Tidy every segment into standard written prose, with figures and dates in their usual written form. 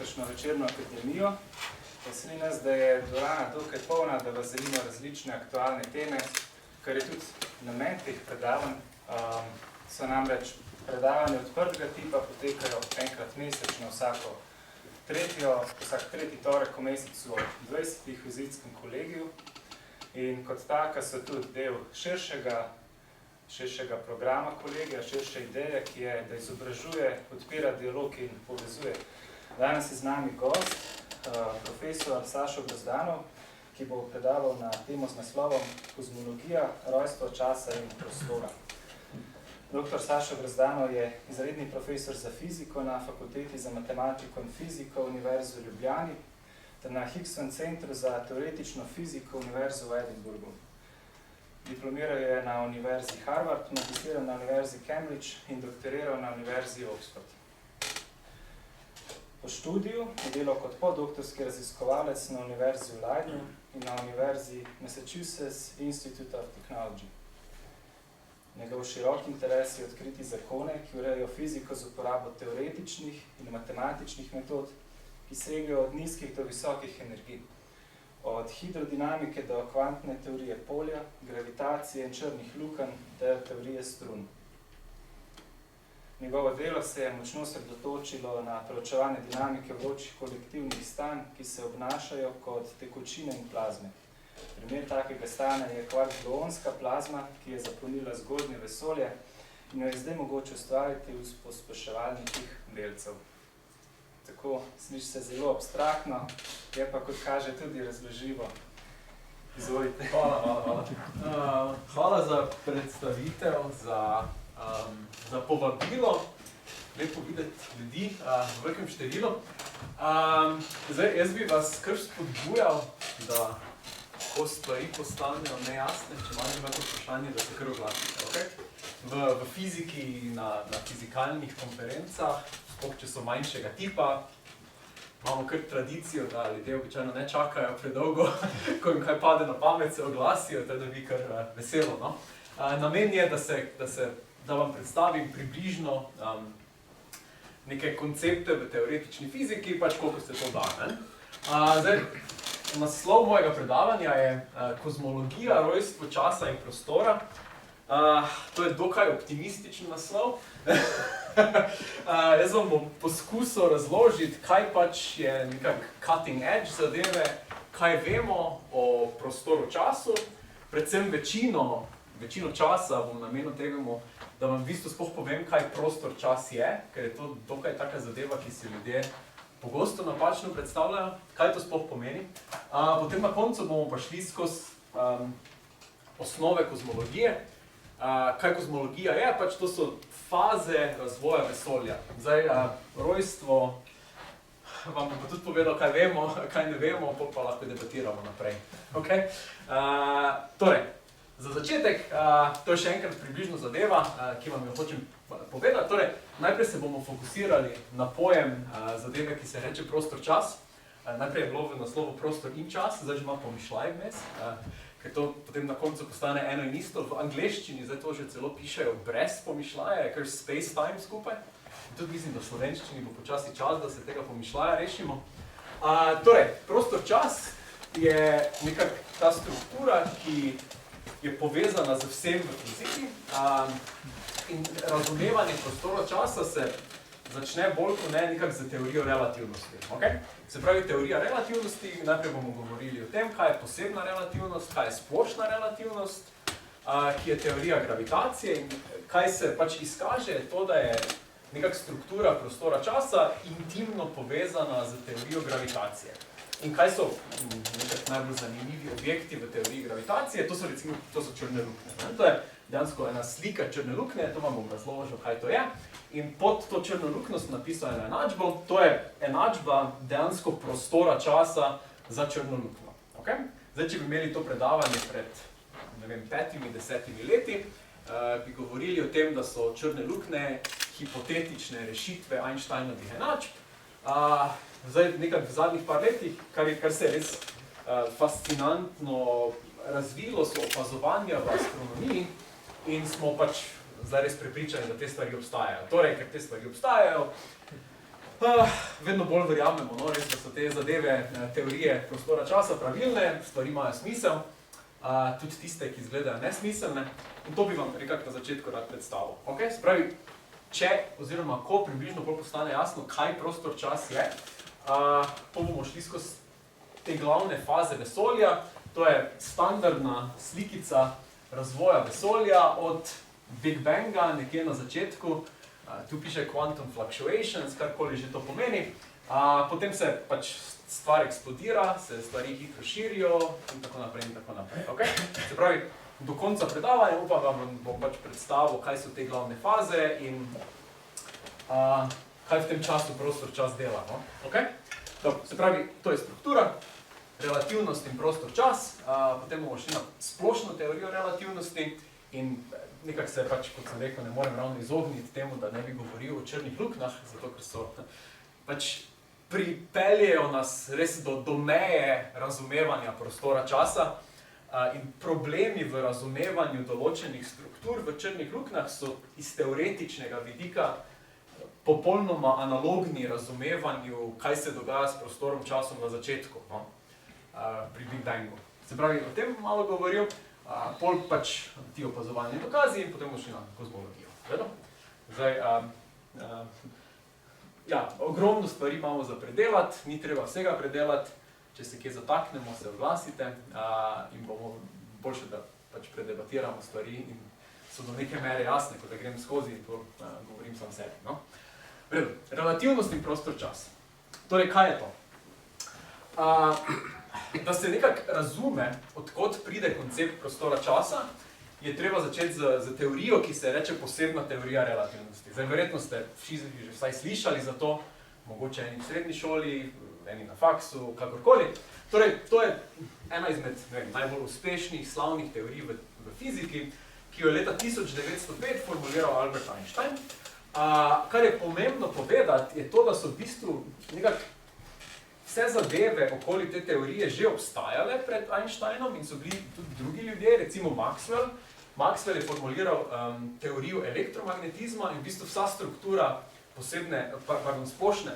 letošnjo večerno akademijo. Veseli nas, da je dvorana dokaj polna, da vas zanimajo različne aktualne teme, kar je tudi namen teh predavanj. So namreč predavanja odprtega tipa, potekajo enkrat mesečno, vsak tretji torek v mesecu ob 20. v Izolskem kolegiju. In kot taka so tudi del širšega programa kolegija, širše ideje, ki je, da izobražuje, odpira dialog in povezuje. Danes je z nami gost, profesor Sašo Brezdanov, ki bo predaval na temo z naslovom Kozmologija, rojstvo časa in prostora. Dr. Sašo Brezdanov je izredni profesor za fiziko na Fakulteti za matematiko in fiziko Univerze v Ljubljani ter na Higgsovem centru za teoretično fiziko Univerze v Edinburgu. Diplomiral je na Univerzi Harvard, magistriral na Univerzi Cambridge in doktoriral na Univerzi Oxford. Po študiju je delal kot podoktorski raziskovalec na Univerzi v Leidenu in na Univerzi Massachusetts Institute of Technology. Njegov širok interes je odkriti zakone, ki urejajo fiziko z uporabo teoretičnih in matematičnih metod, ki segajo od nizkih do visokih energij, od hidrodinamike do kvantne teorije polja, gravitacije in črnih lukenj ter teorije strun. Njegovo delo se je močno osredotočilo na preučevanje dinamike vročih kolektivnih stanj, ki se obnašajo kot tekočine in plazme. Primer takega stanja je kvark-gluonska plazma, ki je zapolnila zgodnje vesolje in jo je zdaj mogoče ustvariti v pospeševalnikih delcev. Tako, sliši se zelo abstraktno, je pa, kot kaže, tudi razloživo. Izvolite. Hvala. Hvala za predstavitev, za povabilo. Lepo videti ljudi v velikem številu. Zdaj, jaz bi vas kar spodbujal, da ko stvari postanejo nejasne, če imate imate vprašanje, da se kar oglasite. Okay? V fiziki, na fizikalnih konferencah, če so manjšega tipa, imamo kar tradicijo, da ljudje običajno ne čakajo predolgo, ko jim kaj pade na pamet, se oglasijo, da bi kar veselo. No? Namen je, da vam predstavim približno neke koncepte v teoretični fiziki, pač koliko se to da. Zdaj, naslov mojega predavanja je Kozmologija, rojstvo časa in prostora. To je dokaj optimističen naslov. Jaz vam bom poskusil razložiti, kaj pač je nekak cutting edge zadeve, kaj vemo o prostoru času. Predvsem večino časa bom namenil tega, da vam v bistvu sploh povem, kaj prostor čas je, ker je to dokaj taka zadeva, ki si ljudje pogosto napačno predstavljajo, kaj to sploh pomeni. Potem na koncu bomo pa šli skozi osnove kozmologije. Kaj kozmologija je? Pač to so faze razvoja vesolja. Zdaj, rojstvo, vam bom pa tudi povedal, kaj vemo, kaj ne vemo, pa lahko debatiramo naprej. Okay? Torej, za začetek, to je še enkrat približno zadeva, ki vam jo hočem povedati. Torej, najprej se bomo fokusirali na pojem zadeve, ki se reče prostor-čas. Najprej je bilo v naslovu prostor in čas, zdaj že ima pomišljaj vmes, ker to potem na koncu postane eno in isto. V angleščini zdaj to že celo pišejo brez pomišljaja, je kar space-time skupaj. In tudi mislim, da v slovenščini bo počasi čas, da se tega pomišljaja rešimo. Torej, prostor-čas je nekak ta struktura, ki je povezana z vsem v fiziki. In razumevanje prostora časa se začne bolj kot ne nekak z teorijo relativnosti. Okay? Se pravi, teorija relativnosti, najprej bomo govorili o tem, kaj je posebna relativnost, kaj je splošna relativnost, ki je teorija gravitacije in kaj se pač izkaže, to, da je nekak struktura prostora časa intimno povezana z teorijo gravitacije. In kaj so nekak najbolj zanimivi objekti v teoriji gravitacije? To so črne luknje. To je dejansko ena slika črne luknje, to vam bom razložil, kaj to je. In pod to črno luknjo sem napisal eno enačbo, to je enačba dejansko prostora časa za črno luknjo. Okay? Zdaj, če bi imeli to predavanje pred 5-10 leti, bi govorili o tem, da so črne luknje hipotetične rešitve Einsteinovih enačb. Zdaj, nekaj v zadnjih par letih, kar se je res fascinantno razvilo, so opazovanja v astronomiji in smo pač zdaj res prepričani, da te stvari obstajajo. Torej, ker te stvari obstajajo, Vedno bolj verjamemo, no, res, da so te zadeve, teorije prostora časa pravilne, stvari imajo smisel, tudi tiste, ki izgledajo nesmiselne. In to bi vam nekako na začetku rad predstavil. Okay? Se pravi, če oziroma ko približno bolj postane jasno, kaj prostor čas je, to bomo šli skozi te glavne faze vesolja. To je standardna slikica razvoja vesolja od Big Banga, nekje na začetku. Tu piše quantum fluctuations, karkoli že to pomeni. Potem se pač stvar eksplodira, se stvari hitro širijo in tako naprej in tako naprej. Okay? Se pravi, do konca predavanja upam, da vam bom pač predstavil, kaj so te glavne faze in kaj v tem času prostor čas dela. No? Okay? Se pravi, to je struktura, relativnost in prostor čas, potem bomo šli na splošno teorijo relativnosti in nekako se pač, kot sem rekel, ne morem ravno izogniti temu, da ne bi govoril o črnih luknjah, zato ker so pač pripeljejo nas res do meje razumevanja prostora časa in problemi v razumevanju določenih struktur v črnih luknjah so iz teoretičnega vidika popolnoma analogni razumevanju, kaj se dogaja s prostorom časom na začetku, no? Pri Big Bangu. Se pravi, o tem malo govoril, pol pač ti opazovalni dokazi in potem bomo šli na kozmologijo. Zdaj, ogromno stvari imamo za predelati, ni treba vsega predelati, če se kje zataknemo, se oglasite in bomo boljše, da pač predebatiramo stvari in so do neke mere jasne, ko da grem skozi in to govorim sam sebi. No? Relativnost in prostor čas. Torej, kaj je to? Da se nekako razume, odkot pride koncept prostora časa, je treba začeti z teorijo, ki se reče posebna teorija relativnosti. Zdaj, verjetno ste v fiziki že vsaj slišali za to, mogoče eni v srednji šoli, eni na faksu, kakorkoli. Torej, to je ena izmed najbolj uspešnih, slavnih teorij v fiziki, ki jo je leta 1905 formuliral Albert Einstein. Kar je pomembno povedati, je to, da so v bistvu nekako vse zadeve okoli te teorije že obstajale pred Einsteinom in so bili tudi drugi ljudje, recimo Maxwell. Maxwell je formuliral teorijo elektromagnetizma in v bistvu vsa struktura splošne,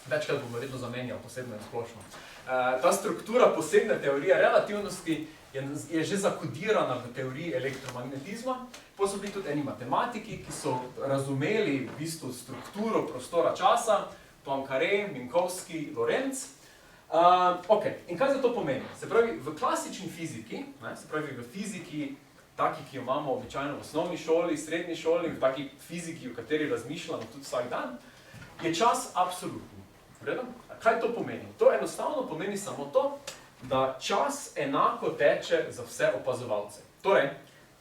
večkrat bom verjetno zamenjal posebno in splošno. Ta struktura posebne teorije relativnosti je že zakodirana v teoriji elektromagnetizma. Potem so bili tudi eni matematiki, ki so razumeli v bistvu strukturo prostora časa, Poincaré, Minkowski, Lorentz. In kaj za to pomeni? Se pravi, v klasični fiziki, se pravi v fiziki, taki, ki jo imamo običajno v osnovni šoli, srednji šoli, v taki fiziki, v kateri razmišljamo tudi vsak dan, je čas absolutni. Kaj to pomeni? To enostavno pomeni samo to, da čas enako teče za vse opazovalce. Torej,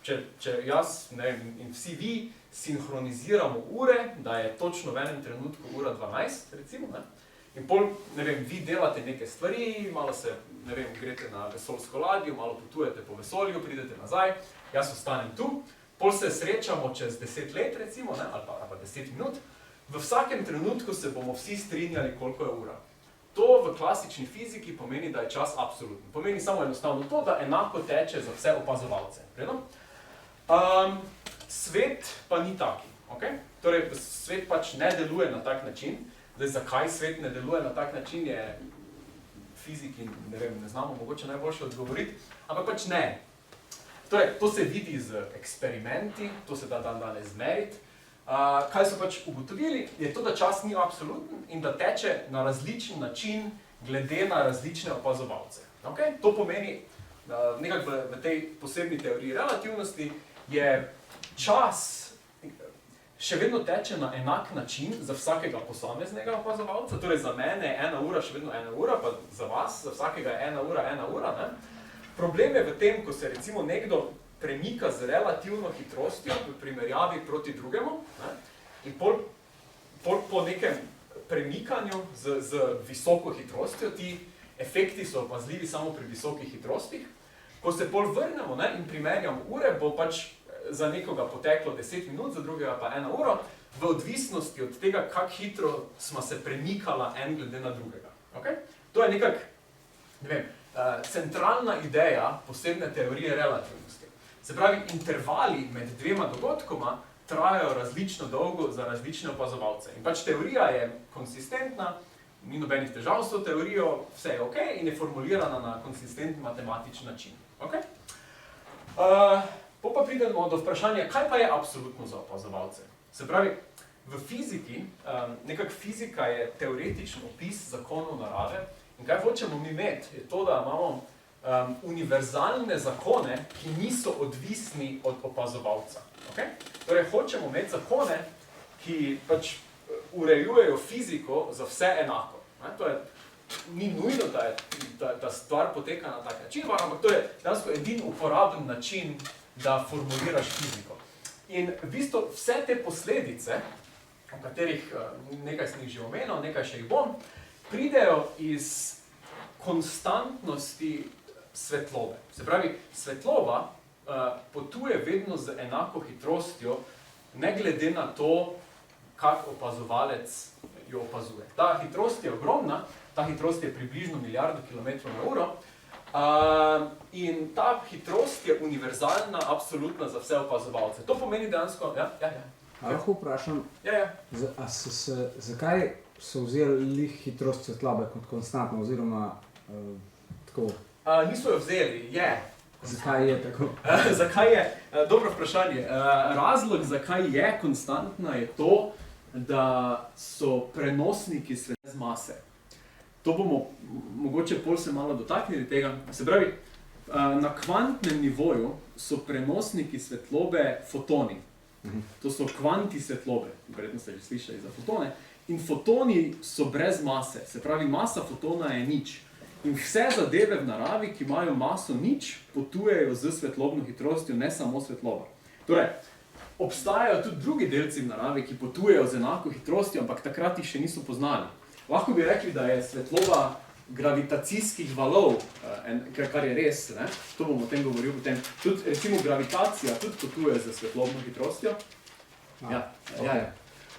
če jaz in vsi vi sinhroniziramo ure, da je točno v enem trenutku ura 12, recimo, in pol, vi delate neke stvari, malo se, greste na vesoljsko ladjo, malo potujete po vesolju, pridete nazaj, jaz ostanem tu, pol se srečamo čez 10 let, recimo, ali pa 10 minut, v vsakem trenutku se bomo vsi strinjali, koliko je ura. To v klasični fiziki pomeni, da je čas absoluten. Pomeni samo enostavno to, da enako teče za vse opazovalce. Svet pa ni taki. Torej, svet pač ne deluje na tak način. Zdaj, zakaj svet ne deluje na tak način, je fiziki, ne znamo mogoče najboljše odgovoriti, ampak pač ne. Torej, to se vidi z eksperimenti, to se da danes zmeriti. Kaj so pač ugotovili, je to, da čas ni absoluten in da teče na različen način glede na različne opazovalce. To pomeni, nekako v tej posebni teoriji relativnosti je čas še vedno teče na enak način za vsakega posameznega opazovalca, torej za mene je 1 ura še vedno 1 ura, pa za vas, za vsakega je 1 ura 1 ura. Problem je v tem, ko se recimo nekdo premika z relativno hitrostjo v primerjavi proti drugemu in po nekem premikanju z visoko hitrostjo, ti efekti so opazljivi samo pri visokih hitrostih. Ko se pol vrnemo in primerjamo ure, bo pač za nekoga poteklo 10 minut, za drugega pa 1 uro, v odvisnosti od tega, kako hitro smo se premikala en glede na drugega. To je nekako, centralna ideja posebne teorije relativnosti. Se pravi, intervali med dvema dogodkoma trajajo različno dolgo za različne opazovalce. In pač teorija je konsistentna, ni nobenih težav s to teorijo, vse je ok in je formulirana na konsistentni matematični način. Okay? Pa pridemo do vprašanja, kaj pa je absolutno za opazovalce? Se pravi, v fiziki, nekak fizika je teoretičen opis zakonov narave in kaj hočemo mi imeti, je to, da imamo univerzalne zakone, ki niso odvisni od opazovalca. Okay? Torej, hočemo imeti zakone, ki pač urejujejo fiziko za vse enako. To je, ni nujno, da ta stvar poteka na tak način, ampak to je dejansko edini uporaben način, da formuliraš fiziko. In v bistvu vse te posledice, o katerih nekaj sem jih že omenil, nekaj še jih bom, pridejo iz konstantnosti svetlobe. Se pravi, svetloba potuje vedno z enako hitrostjo, ne glede na to, kak opazovalec jo opazuje. Ta hitrost je ogromna, ta hitrost je približno milijardo kilometrov na uro in ta hitrost je univerzalna, absolutna za vse opazovalce. To pomeni dejansko... Lahko vprašam, zakaj so vzeli hitrost svetlobe kot konstantno, oziroma tako? Niso jo vzeli, je. Zakaj je tako? Zakaj je? Dobro vprašanje. Razlog, zakaj je konstantna, je to, da so prenosniki svetlobe mase. To bomo mogoče pol se malo dotaknili tega. Se pravi, na kvantnem nivoju so prenosniki svetlobe fotoni. To so kvanti svetlobe, verjetno ste že slišali za fotone. In fotoni so brez mase, se pravi, masa fotona je nič. In vse zadeve v naravi, ki imajo maso nič, potujejo z svetlobno hitrostjo, ne samo svetloba. Torej, obstajajo tudi drugi delci v naravi, ki potujejo z enako hitrostjo, ampak takrat jih še niso poznali. Lahko bi rekli, da je svetloba gravitacijskih valov, kar je res, ne? To bom o tem govoril potem. Tudi, recimo, gravitacija tudi potuje z svetlobno hitrostjo.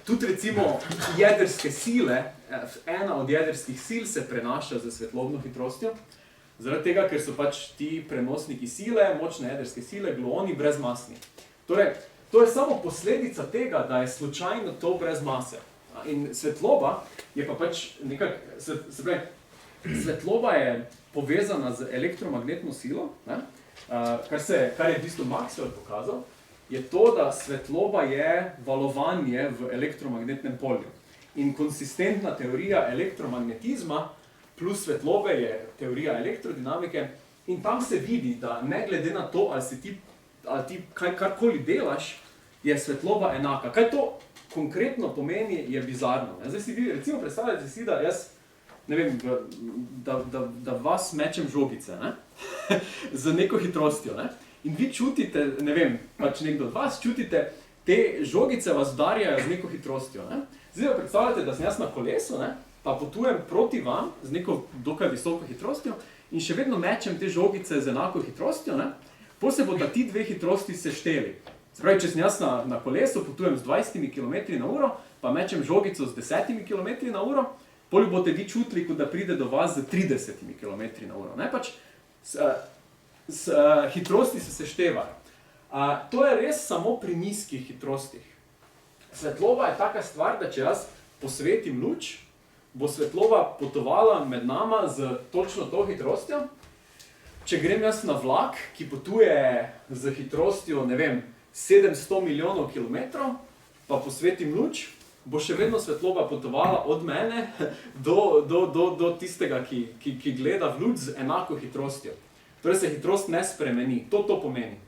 Tudi, recimo, jedrske sile, ena od jedrskih sil se prenaša z svetlobno hitrostjo, zaradi tega, ker so pač ti prenosniki sile, močne jedrske sile, gluoni, brezmasni. Torej, to je samo posledica tega, da je slučajno to brez mase. In svetloba je pa pač nekako, se pravi, svetloba je povezana z elektromagnetno silo, ne? Kar je v bistvu Maxwell pokazal, je to, da svetloba je valovanje v elektromagnetnem polju. In konsistentna teorija elektromagnetizma plus svetlobe je teorija elektrodinamike in tam se vidi, da ne glede na to, ali ti karkoli delaš, je svetloba enaka. Kaj to konkretno pomeni, je bizarno. Zdaj si vi, recimo, predstavljate si, da jaz, ne vem, da vas mečem žogice, ne? Z neko hitrostjo, ne? In vi čutite, ne vem, pač nekdo od vas čutite, te žogice vas udarjajo z neko hitrostjo, ne? Zdaj pa predstavljate, da sem jaz na kolesu, ne? Pa potujem proti vam z neko dokaj visoko hitrostjo in še vedno mečem te žogice z enako hitrostjo, ne? Potem se bodo ti dve hitrosti sešteli. Se pravi, če sem jaz na kolesu, potujem z 20 km/h, pa mečem žogico z 10 km/h, potem boste vi čutili, kot da pride do vas z 30 km/h. Ne, pač hitrosti se seštevajo. To je res samo pri nizkih hitrostih. Svetloba je taka stvar, da če jaz posvetim luč, bo svetloba potovala med nama z točno to hitrostjo. Če grem jaz na vlak, ki potuje z hitrostjo, ne vem, 700 milijonov kilometrov, pa posvetim luč, bo še vedno svetloba potovala od mene do tistega, ki gleda v luč z enako hitrostjo. Torej se hitrost ne spremeni, to pomeni.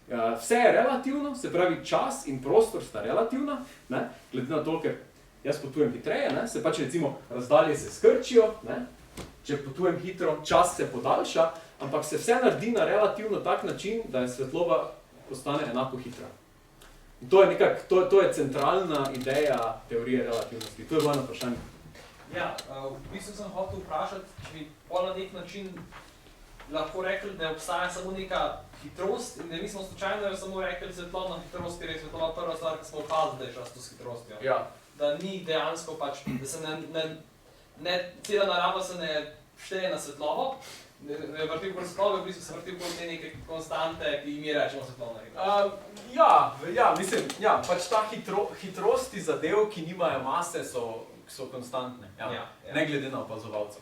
Vse je relativno, se pravi čas in prostor sta relativna, ne? Glede na to, ker jaz potujem hitreje, ne? Se pač recimo razdalje se skrčijo, ne? Če potujem hitro, čas se podaljša, ampak se vse naredi na relativno tak način, da je svetloba postane enako hitra. In to je nekako, to je centralna ideja teorije relativnosti. To je bilo eno vprašanje. Ja, v bistvu sem hotel vprašati, če bi na nek način lahko rekli, da obstaja samo neka hitrost in da mi smo slučajno samo rekli svetlobna hitrost, ker je svetlova prva stvar, ki smo ukazali, da je šla s to hitrostjo. Ja. Da ni dejansko pač, da se cela narava se ne šteje na svetlobo, ne vrti okoli svetlobe, v bistvu se vrti okoli te neke konstante, ki jim je rečemo svetlobna hitrost. Ja, pač ta hitrosti zadev, ki nimajo mase, so konstantne, Ja. ne glede na opazovalca.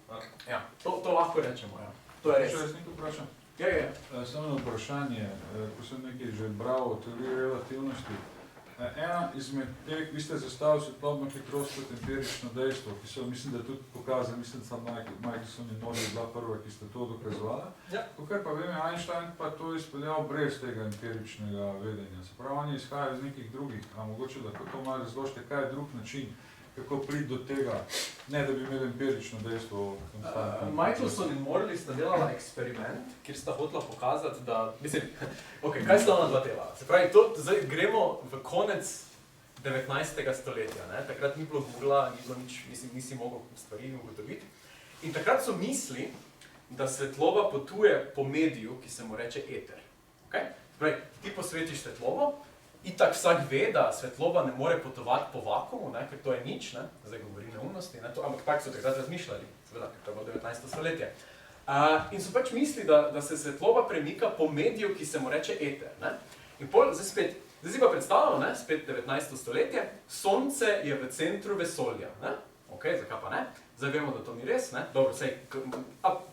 Okay. Ja, to lahko rečemo, ja. To je res. Če jaz nekaj vprašam? Ja. Samo eno vprašanje, ko sem nekaj že bral o teoriji relativnosti. Ena izmed teh, vi ste zastavili svetlobno hitrost kot empirično dejstvo, ki so, mislim, da tudi pokazali, mislim, da samo Michelson in Molly bila prva, ki ste to dokazovala. Ja. Kakor pa vem, je Einstein pa to izpeljal brez tega empiričnega vedenja. Se pravi, oni izhajajo iz nekih drugih, a mogoče lahko to malo razložite, kaj je drug način, kako priti do tega, ne da bi imeli empirično dejstvo konstantno. Michelson in Morley sta delala eksperiment, kjer sta hotela pokazati, da, mislim, kaj sta ona dva delala? Se pravi, zdaj gremo v konec 19. stoletja, ne? Takrat ni bilo Googla, ni bilo nič, nisi mogel stvari ugotoviti. In takrat so mislili, da svetloba potuje po mediju, ki se mu reče eter. Okay? Se pravi, ti posvetiš svetlobo, itak vsak ve, da svetloba ne more potovati po vakuumu, ne, ker to je nič, ne, zdaj govori neumnosti, ne, ampak tako so takrat razmišljali, seveda, ker to je bilo 19. stoletje. In so pač mislili, da se svetloba premika po mediju, ki se mu reče eter. Ne. In pol, zdaj si pa predstavljamo, ne, spet 19. stoletje, Sonce je v centru vesolja. Ne. Ok, zakaj pa ne? Zdaj vemo, da to ni res, ne. Dobro,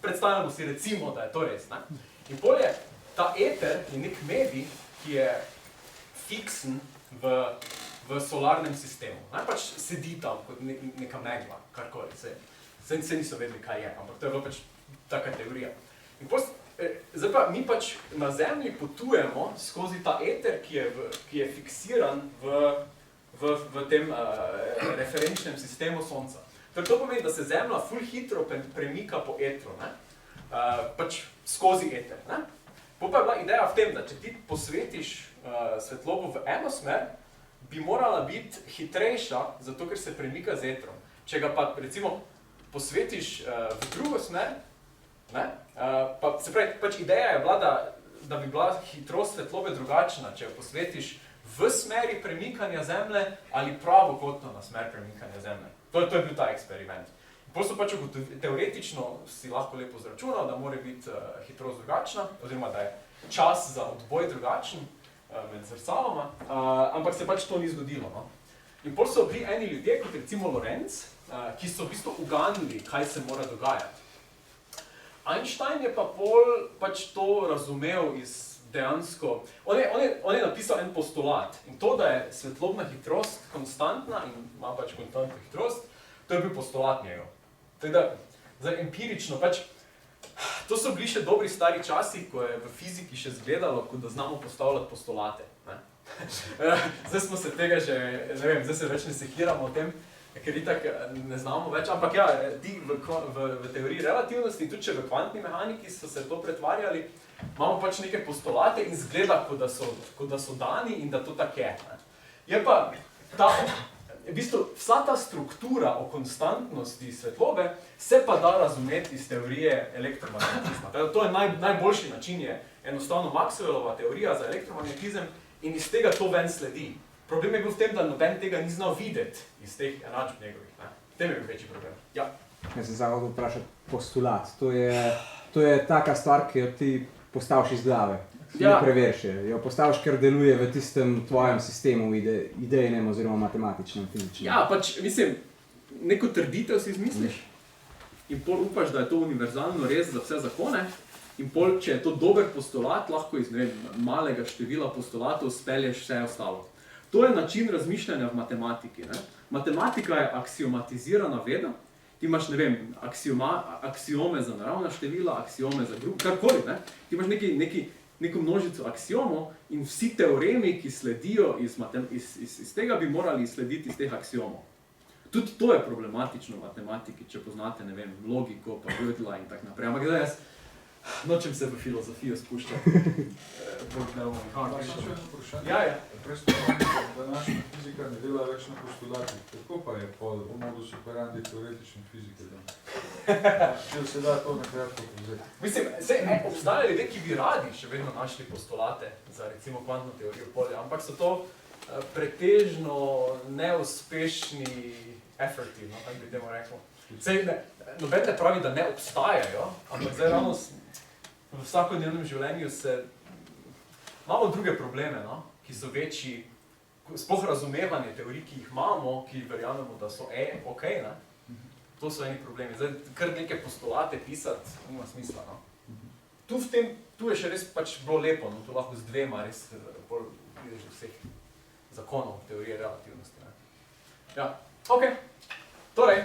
predstavljamo si recimo, da je to res. Ne. In pol je ta eter je nek medij, ki je fiksen v solarnem sistemu. Pač sedi tam kot neka megla, karkoli. Se niso vedeli, kaj je, ampak to je bila pač taka teorija. In zdaj pa mi pač na Zemlji potujemo skozi ta eter, ki je fiksiran v tem referenčnem sistemu Sonca. Torej to pomeni, da se Zemlja ful hitro premika po etru, ne? Pač skozi eter. Ne? Pa je bila ideja v tem, da če ti posvetiš svetlobo v eno smer, bi morala biti hitrejša, zato ker se premika z etrom. Če ga pa recimo posvetiš v drugo smer, ne, se pravi, pač ideja je bila, da bi bila hitrost svetlobe drugačna, če jo posvetiš v smeri premikanja Zemlje ali pravokotno na smer premikanja Zemlje. To je bil ta eksperiment. Potem so pač teoretično si lahko lepo zračunal, da mora biti hitrost drugačna, oziroma da je čas za odboj drugačen med zrcaloma, ampak se pač to ni zgodilo. No? In potem so bili eni ljudje, kot recimo Lorenz, ki so v bistvu uganili, kaj se mora dogajati. Einstein je pa pol pač to razumel iz dejansko, on je napisal en postulat in to, da je svetlobna hitrost konstantna in ima pač konstantno hitrost, to je bil postulat njegov. Teda, zdaj empirično, pač, to so bili še dobri stari časi, ko je v fiziki še izgledalo, kot da znamo postavljati postulate. Ne? Zdaj smo se tega že, ne vem, zdaj se več ne sekiramo o tem, ker itak ne znamo več, ampak ja, ti v teoriji relativnosti, tudi če v kvantni mehaniki so se to pretvarjali, imamo pač neke postulate in izgleda, kot da so dani in da to tak je. Ne? Je pa v bistvu vsa ta struktura o konstantnosti svetlobe se pa da razumeti iz teorije elektromagnetizma. To je najboljši način, je enostavno Maxwellova teorija za elektromagnetizem in iz tega to ven sledi. Problem je bil v tem, da noben tega ni znal videti iz teh enačb njegovih. Ne? V tem je bil večji problem. Ja. Jaz sem zahodil vprašati postulat. To je taka stvar, ki jo ti postaviš iz glave. Ne preveriš, jo postaviš, ker deluje v tistem tvojem sistemu idejnem oziroma matematičnem, fizičnem. Ja, pač, mislim, neko trditev si izmisliš in pol upaš, da je to univerzalno res za vse zakone in pol, če je to dober postulat, lahko iz malega števila postulatov spelješ vse ostalo. To je način razmišljanja v matematiki. Ne? Matematika je aksiomatizirana veda, ti imaš, ne vem, aksiome za naravna števila, aksiome za karkoli, ne? Ti imaš neko množico aksiomov in vsi teoremi, ki sledijo iz tega, bi morali slediti iz teh aksiomov. Tudi to je problematično v matematiki, če poznate, ne vem, logiko, pa Gödela in tak naprej. Ampak zdaj jaz nočem se v filozofijo spuščati. Ja. Prej ste povedali, da današnja fizika ne dela več na postulatih. Kako pa je po modus operandi teoretične fizike danes? Če se da to nakratko povzeti. Mislim, obstajajo ljudje, ki bi radi še vedno našli postulate za recimo kvantno teorijo polja, ampak so to pretežno neuspešni efforti, no, tako bi temu rekel. Sej, noben ne pravi, da ne obstajajo, ampak zdaj ravno v vsakodnevnem življenju imamo druge probleme, no? Ki so večji, sploh razumevanje teorij, ki jih imamo, ki verjamemo, da so ok, ne? To so eni problemi. Zdaj, kar neke postulate pisati, nima smisla, no? Tu je še res pač bilo lepo, no? Tu lahko z dvema res bolj prideš do vseh zakonov, teorije relativnosti, ne? Ja, ok. Torej,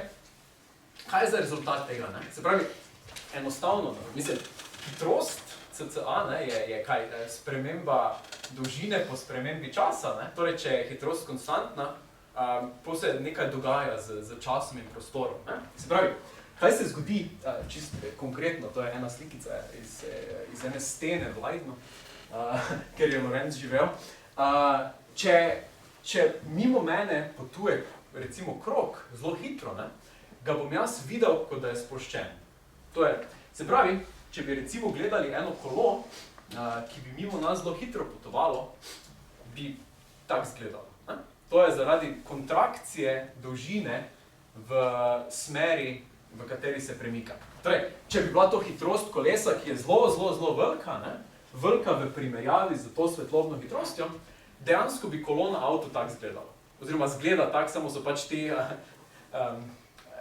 kaj je za rezultat tega, ne? Se pravi, enostavno, mislim, hitrost CCA, ne, je kaj? Sprememba dolžine po spremembi časa, ne? Torej, če je hitrost konstantna, potem se nekaj dogaja z časom in prostorom, ne? Se pravi, kaj se zgodi, čisto konkretno, to je ena slikica iz ene stene v Leidnu, kjer je Lorenz živel. Če mimo mene potuje, recimo, krog zelo hitro, ne, ga bom jaz videl, kot da je sproščen. To je, se pravi, če bi recimo gledali eno kolo, ki bi mimo nas zelo hitro potovalo, bi tak izgledalo. Ne? To je zaradi kontrakcije dolžine v smeri, v kateri se premika. Torej, če bi bila to hitrost kolesa, ki je zelo velika, ne, velika v primerjavi z to svetlobno hitrostjo, dejansko bi kolo na avtu tak izgledalo. Oziroma zgleda tak, samo so pač ti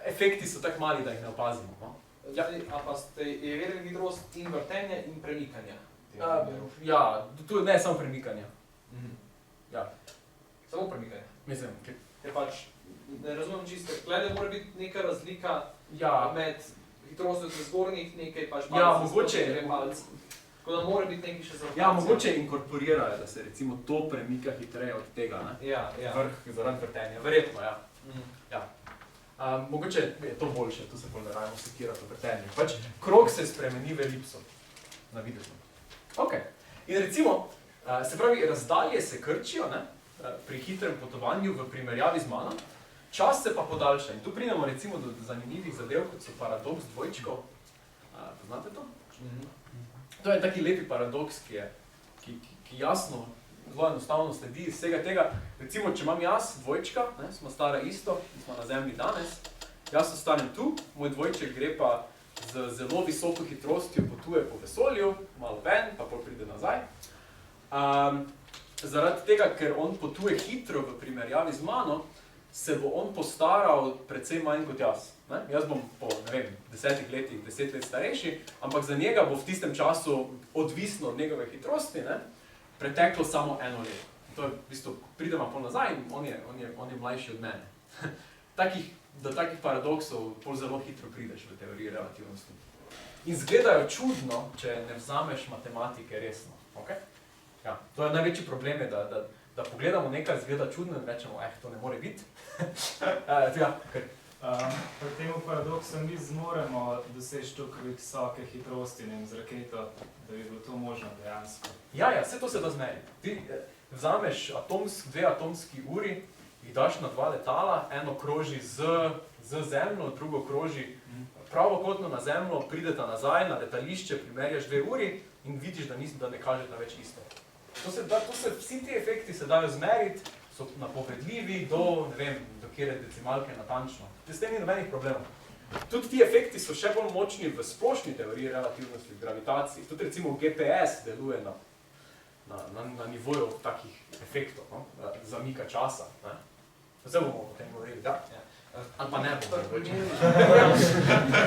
efekti so tako mali, da jih ne opazimo. No? A pa je verjetno hitrost in vrtenja in premikanja? Ja, tu ne samo premikanja. Ja. Samo premikanje? Mislim, Ker pač, ne razumem čisto, glede mora biti neka razlika ja, med hitrostjo z zgornjih nekaj pač ja, mogoče, tako da mora biti nekaj še za ja, mogoče inkorporirajo, da se recimo to premika hitreje od tega, ne? Ja. Vrh zaradi vrtenja, verjetno, ja. Ja. Mogoče je to boljše, tu se bolj ne rajmo sekirati v vrtenju. Pač krog se spremeni v elipso, navidezno. Ok, in recimo, se pravi, razdalje se krčijo, ne? Pri hitrem potovanju v primerjavi z mano, čas se pa podaljša. In tu pridemo recimo do zanimivih zadev, kot so paradoks dvojčkov. Poznate to? To je taki lepi paradoks, ki jasno, zelo enostavno sledi iz vsega tega. Recimo, če imam jaz dvojčka, ne, smo stara isto, smo na Zemlji danes, jaz ostanem tu, moj dvojček gre pa z zelo visoko hitrostjo potuje po vesolju, malo ven, pa pol pride nazaj. Zaradi tega, ker on potuje hitro v primerjavi z mano, se bo on postaral precej manj kot jaz. Ne? Jaz bom po, ne vem, 10 letih, 10 let starejši, ampak za njega bo v tistem času, odvisno od njegove hitrosti, ne, preteklo samo 1 leto. To je, v bistvu, pridemo pol nazaj in on je mlajši od mene. Do takih paradoksov pol zelo hitro prideš v teoriji relativnosti. In zgledajo čudno, če ne vzameš matematike resno. Okay? Ja, to je največji problem, da pogledamo nekaj, zgleda čudno in rečemo, to ne more biti. Ja, Pri tem paradoksu mi zmoremo doseči toliko visoke hitrosti z raketo, da bi bilo to možno dejansko. Ja, vse to se da zmeriti. Ti vzameš dve atomski uri, jih daš na 2 letala, eno kroži z Zemljo, drugo kroži pravokotno na Zemljo, prideta nazaj na letališče, primerjaš 2 uri in vidiš, da ne kažeta več isto. Vsi ti efekti se dajo zmeriti, so napovedljivi do, ne vem, do kjere decimalke natančno. S tem ni nobenih problemov. Tudi ti efekti so še bolj močni v splošni teoriji relativnosti, v gravitaciji. Tudi recimo GPS deluje na nivoju takih efektov, no? Zamika časa. Ne? Zdaj bomo o tem govorili, da? Ali pa ne bomo.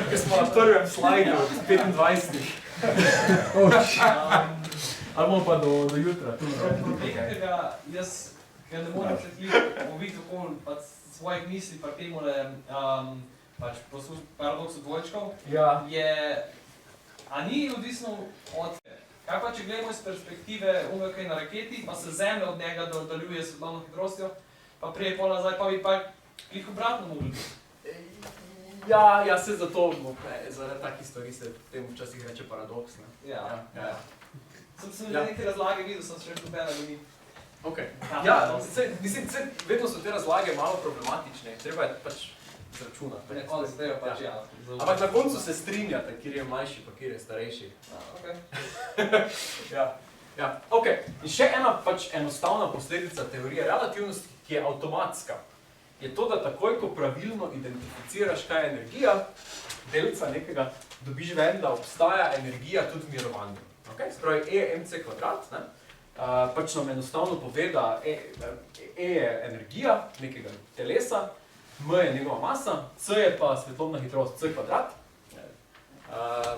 Ker smo na prvem slajdu od 25. Ali bomo pa do jutra. Jaz ne morem poviti okoli svojih misli pri temule paradoksu dvojčkov, a ni odvisno od kaj pa, če gledamo iz perspektive kaj na raketi, pa se Zemlja od njega oddaljuje s svetlobno hitrostjo, pa prije pol nazaj, pa bi pa klih obratno mogli biti. Ja, se zato, zaradi takih stvari se temu včasih reče paradoks. Ja. Sem že neke razlage videl, sem še dobena ga ni. Ok. Ja, mislim, vedno so te razlage malo problematične, treba je pač izračunati. Na koncu zdaj pač ja. Ampak na koncu se strinjate, kjer je mlajši, pa kjer je starejši. Ja, ok. In še ena pač enostavna posledica teorije relativnosti, ki je avtomatska. je to, da takoj, ko pravilno identificiraš, kaj je energija, delca nekega, dobiš ven, da obstaja energija tudi v mirovanju. Okay? Spravi, E je mc kvadrat, ne? Pač nam enostavno pove, da E je energija nekega telesa, M je njegova masa, C je pa svetlobna hitrost C kvadrat.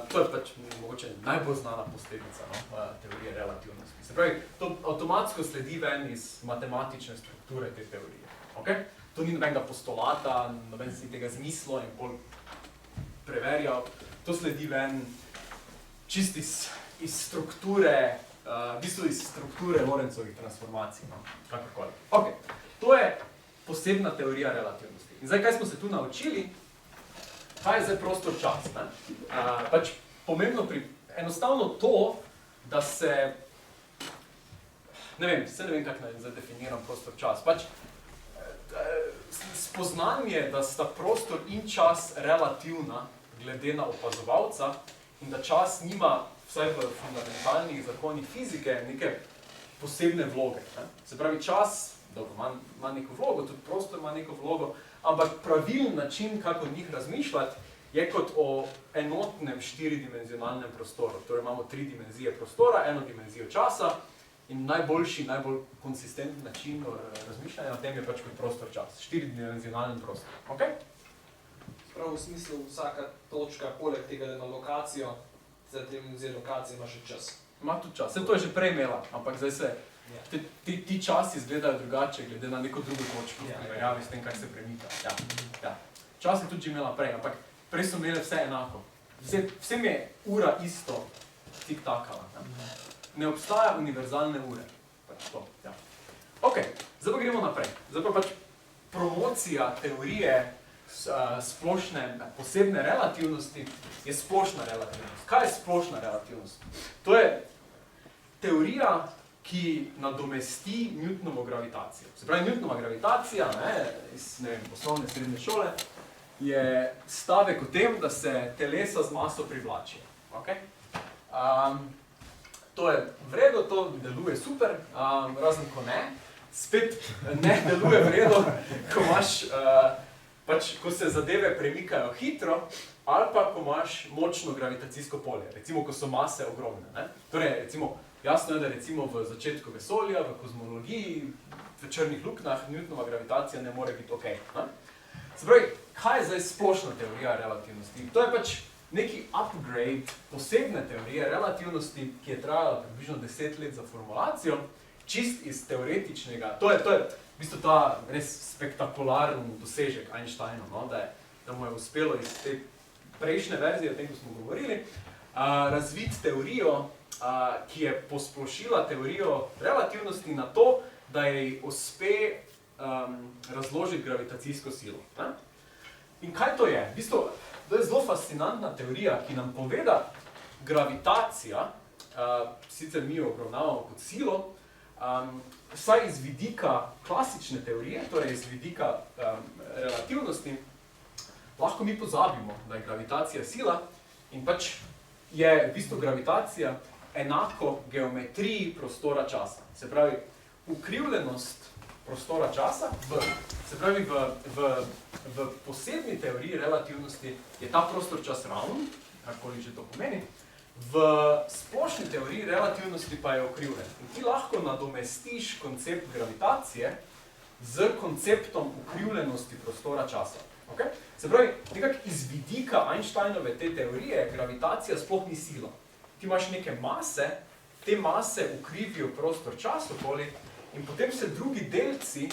To je pač mogoče najbolj znana posledica, no, teorije relativnosti. Se pravi, to avtomatsko sledi ven iz matematične strukture te teorije. Okay? To ni nobenega postulata, noben si tega zmislil in bolj preverjal. To sledi ven čist iz strukture, v bistvu iz strukture Lorencovih transformacij, no, kakorkoli. Okay. To je posebna teorija relativnosti. In zdaj, kaj smo se tu naučili? Kaj je zdaj prostor čas? Pač pomembno enostavno to, da se, ne vem kako naj zdaj definiram prostor čas. Pač spoznanje, da sta prostor in čas relativna glede na opazovalca in da čas nima, vsaj v fundamentalnih zakonih fizike, neke posebne vloge. Ne? Se pravi, čas ima neko vlogo, tudi prostor ima neko vlogo, ampak pravilen način, kako o njih razmišljati, je kot o enotnem štiridimenzionalnem prostoru. Torej imamo 3 dimenzije prostora, 1 dimenzijo časa in najboljši, najbolj konsistenten način razmišljanja o tem je pač kot prostor čas. 4-dimenzionalen prostor. Okay? Prav v smislu, vsaka točka, poleg tega, da ima lokacijo, za 3 dimenzije lokacije ima še čas. Ima tudi čas. Vse to je že prej imela, ampak zdaj se ti časi izgledajo drugače, glede na neko drugo točko, s tem, kaj se premika. Ja. Čas je tudi že imela prej, ampak prej so imeli vse enako. Vsem je ura isto tik-takala. Ne obstaja univerzalne ure. Pač to, ja. Ok, zdaj pa gremo naprej. Zdaj pa pač promocija teorije splošne, posebne relativnosti je splošna relativnost. Kaj je splošna relativnost? To je teorija, ki nadomesti Newtonovo gravitacijo. Se pravi, Newtonova gravitacija, iz osnovne srednje šole, je stavek o tem, da se telesa z maso privlačijo. Okay? To je v redu, to deluje super, razen ko ne. Spet ne deluje v redu, ko imaš, ko se zadeve premikajo hitro, ali pa ko imaš močno gravitacijsko polje, recimo, ko so mase ogromne. Ne? Torej, recimo, jasno je, da recimo v začetku vesolja, v kozmologiji, v črnih luknjah, Newtonova gravitacija ne more biti ok. Ne? Se pravi, kaj je zdaj splošna teorija relativnosti? To je pač neki upgrade posebne teorije relativnosti, ki je trajala približno 10 let za formulacijo, čist iz teoretičnega, to je v bistvu ta res spektakularen dosežek Einsteina, no? Da mu je uspelo iz te prejšnje verzije, o tem, ko smo govorili, razviti teorijo, ki je posplošila teorijo relativnosti na to, da jej uspe razložiti gravitacijsko silo. Ne? In kaj to je? V bistvu, to je zelo fascinantna teorija, ki nam pove, da gravitacija, sicer mi jo obravnavamo kot silo, vsaj iz vidika klasične teorije, torej iz vidika relativnosti, lahko mi pozabimo, da je gravitacija sila in pač je v bistvu gravitacija enako geometriji prostora časa. Se pravi, ukrivljenost prostora časa, se pravi v posebni teoriji relativnosti je ta prostor čas ravn, kakoli že to pomeni, v splošni teoriji relativnosti pa je ukrivljen. In ti lahko nadomestiš koncept gravitacije z konceptom ukrivljenosti prostora časa. Okay? Se pravi, nekako iz vidika Einsteinove te teorije gravitacija sploh ni sila. Ti imaš neke mase, te mase ukrivijo prostor čas okoli in potem se drugi delci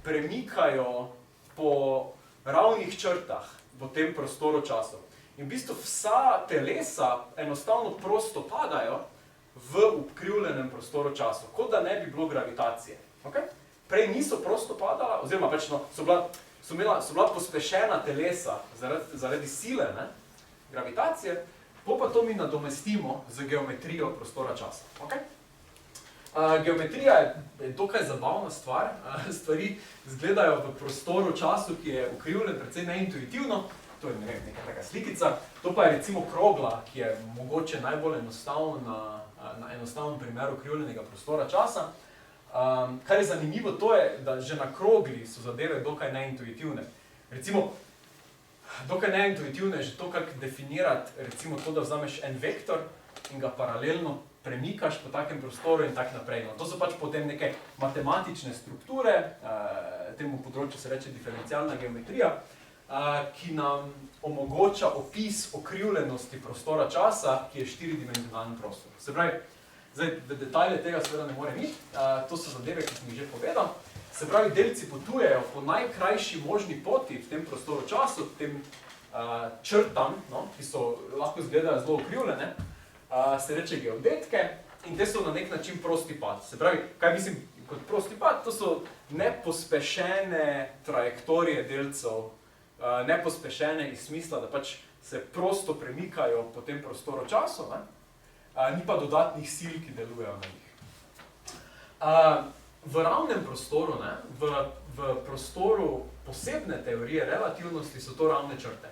premikajo po ravnih črtah v tem prostoru času. In v bistvu vsa telesa enostavno prosto padajo v ukrivljenem prostoru času, kot da ne bi bilo gravitacije. Okay? Prej niso prosto padala, oziroma pač so bila pospešena telesa zaradi sile, ne, gravitacije, pa to mi nadomestimo z geometrijo prostora časa. Okay? Geometrija je dokaj zabavna stvar, stvari izgledajo v prostoru času, ki je ukrivljen, precej neintuitivno, to je neka taka slikica, to pa je recimo krogla, ki je mogoče najbolj na enostaven primer ukrivljenega prostora časa. Kar je zanimivo, to je, da že na krogli so zadeve dokaj neintuitivne. Recimo, dokaj neintuitivno je že to, kako definirati, recimo to, da vzameš en vektor in ga paralelno premikaš po takem prostoru in tak naprej. No, to so pač potem neke matematične strukture, temu področju se reče diferencialna geometrija, ki nam omogoča opis okrivljenosti prostora časa, ki je štiridimenzionalen prostor. Se pravi, zdaj, v detalje tega seveda ne morem iti, to so zadeve, ki sem jih že povedal. Se pravi, delci potujejo po najkrajši možni poti v tem prostoru času, tem črtam, no, ki so lahko izgledajo zelo okrivljene, se reče geodetke in te so na nek način prosti pad. Se pravi, kaj mislim kot prosti pad? To so nepospešene trajektorije delcev, nepospešene iz smisla, da pač se prosto premikajo po tem prostoru času, ne? Ni pa dodatnih sil, ki delujejo na njih. V ravnem prostoru, ne, v prostoru posebne teorije relativnosti so to ravne črte.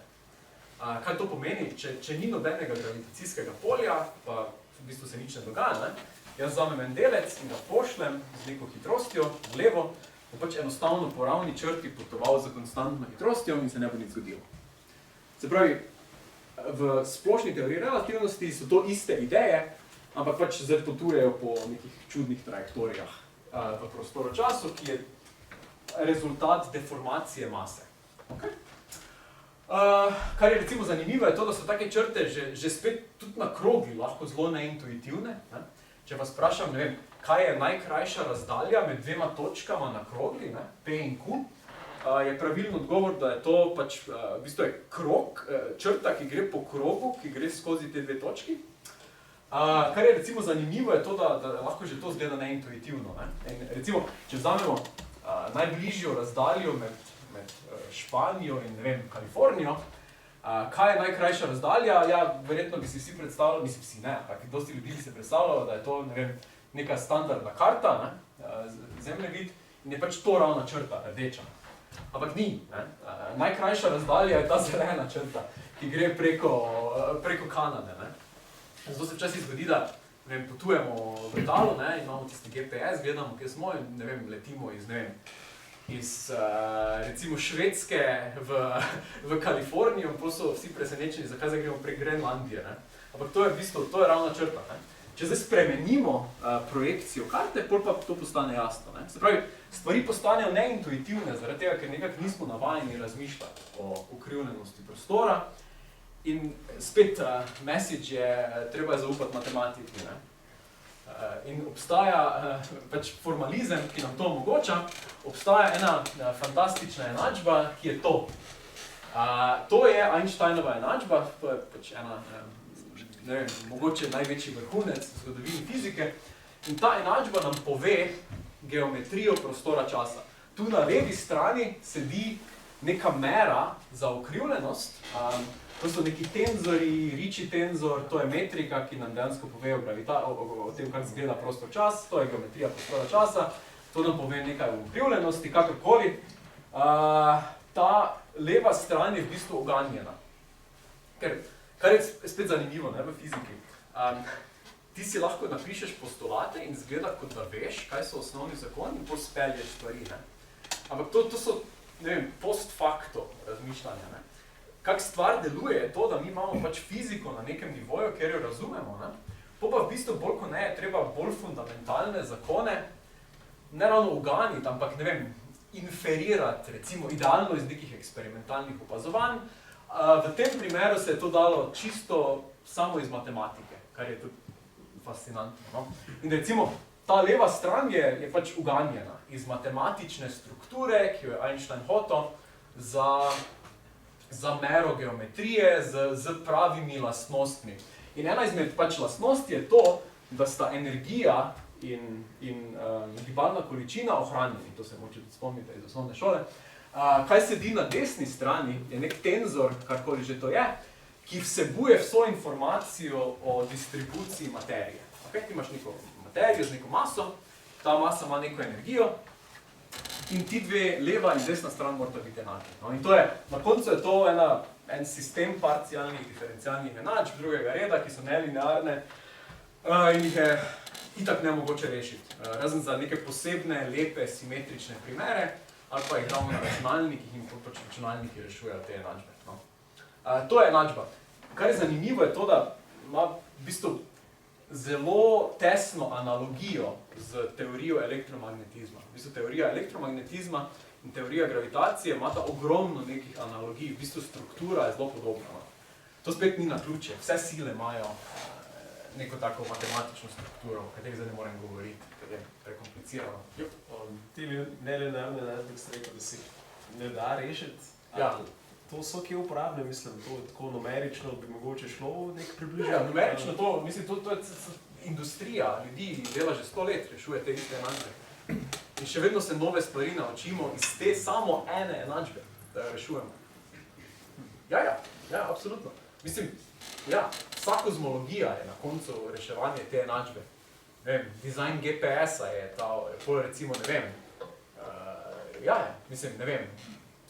Kaj to pomeni? Če ni nobenega gravitacijskega polja, pa v bistvu se nič ne dogaja, ne? Jaz vzamem en delec in ga pošljem z neko hitrostjo v levo, bo pač enostavno po ravni črti potoval za konstantno hitrostjo in se ne bo nič zgodilo. Se pravi, v splošni teoriji relativnosti so to iste ideje, ampak pač zdaj potujejo po nekih čudnih trajektorijah v prostoru času, ki je rezultat deformacije mase. Okay? Kar je recimo zanimivo, je to, da so take črte že spet tudi na krogli lahko zelo neintuitivne. Ne? Če vas vprašam, ne vem, kaj je najkrajša razdalja med dvema točkama na krogli, ne? P in Q, je pravilen odgovor, da je to pač, v bistvu je krog, črta, ki gre po krogu, ki gre skozi te dve točki. Kar je recimo zanimivo, je to, da lahko že to zgleda neintuitivno. Ne? In recimo, če vzamemo najbližjo razdaljo med Španijo in, ne vem, Kalifornijo, kaj je najkrajša razdalja? Ja, verjetno bi si vsi predstavljali, mislim si ne, ampak dosti ljudi bi se predstavljalo, da je to, ne vem, neka standardna karta, ne, zemljevid, in je pač to ravna črta, rdeča. Ampak ni, ne. Najkrajša razdalja je ta zelena črta, ki gre preko Kanade, ne. Zato se včasih zgodi, da ne vem, potujemo v letalu, ne, imamo tisti GPS, gledamo, kje smo in, ne vem, letimo iz recimo Švedske v Kalifornijo, potem so vsi presenečeni, zakaj zdaj gremo prek Grenlandije, ne. Ampak to je v bistvu, to je ravna črta, ne. Če zdaj spremenimo projekcijo karte, potem pa to postane jasno, ne. Se pravi, stvari postanejo neintuitivne, zaradi tega, ker nekako nismo navajeni razmišljati o ukrivljenosti prostora. In spet message je, treba je zaupati matematiki, ne. In obstaja pač formalizem, ki nam to omogoča, obstaja ena fantastična enačba, ki je to. To je Einsteinova enačba, to je pač ena, ne vem, mogoče največji vrhunec v zgodovini fizike. In ta enačba nam pove geometrijo prostora časa. Tu na levi strani sedi neka mera za ukrivljenost. To so neki tenzori, Ricci tenzor, to je metrika, ki nam dejansko pove o tem, kako izgleda prostor čas, to je geometrija prostora časa, to nam pove nekaj o ukrivljenosti, kakorkoli. Ta leva stran je v bistvu uganjena. Kar je spet zanimivo, ne, v fiziki. Ti si lahko napišeš postulate in zgleda, kot da veš, kaj so osnovni zakoni in pospelješ stvari, ne. Ampak to so, ne vem, post facto razmišljanja, ne. Kak stvar deluje je to, da mi imamo pač fiziko na nekem nivoju, kjer jo razumemo, ne? Pa v bistvu bolj kot ne je treba bolj fundamentalne zakone ne ravno uganiti, ampak, ne vem, inferirati, recimo idealno iz nekih eksperimentalnih opazovanj. V tem primeru se je to dalo čisto samo iz matematike, kar je tudi fascinantno, no? In recimo, ta leva stran je pač uganjena iz matematične strukture, ki jo je Einstein hotel za mero geometrije z pravimi lastnostmi. In ena izmed pač lastnosti je to, da sta energija in gibalna količina ohranjeni. To se moče spomnite iz osnovne šole. Kaj sedi na desni strani, je nek tenzor, karkoli že to je, ki vsebuje vso informacijo o distribuciji materije. Okay? Ti imaš neko materijo z neko maso, ta masa ima neko energijo, in ti dve, leva in desna stran, morata biti enaki. No, in to je, na koncu je to en sistem parcialnih diferencialnih enačb drugega reda, ki so nelinearne in jih je itak nemogoče rešiti. Razen za neke posebne, lepe, simetrične primere, ali pa jih damo na računalnikih in pač računalniki rešujejo te enačbe. No. To je enačba. Kar je zanimivo je to, da ima v bistvu zelo tesno analogijo z teorijo elektromagnetizma. V bistvu teorija elektromagnetizma in teorija gravitacije imata ogromno nekih analogij, v bistvu struktura je zelo podobna. To spet ni naključje, vse sile imajo neko tako matematično strukturo, o kateri zdaj ne morem govoriti, ker je prekomplicirano. Ti nelinearne enačbe ste rekel, da si ne da rešiti. Ja. To so kje uporabne, mislim, to je tako numerično, bi mogoče šlo nek približno? Ja, numerično to, mislim, to je industrija, ljudi dela že 100 let, rešuje te iste enačbe. In še vedno se nove stvari naučimo iz te samo ene enačbe, da jo rešujemo. Ja, absolutno. Mislim, ja, vsa kozmologija je na koncu reševanje te enačbe. Ne vem, dizajn GPS-a je ta, recimo, ne vem, mislim, ne vem.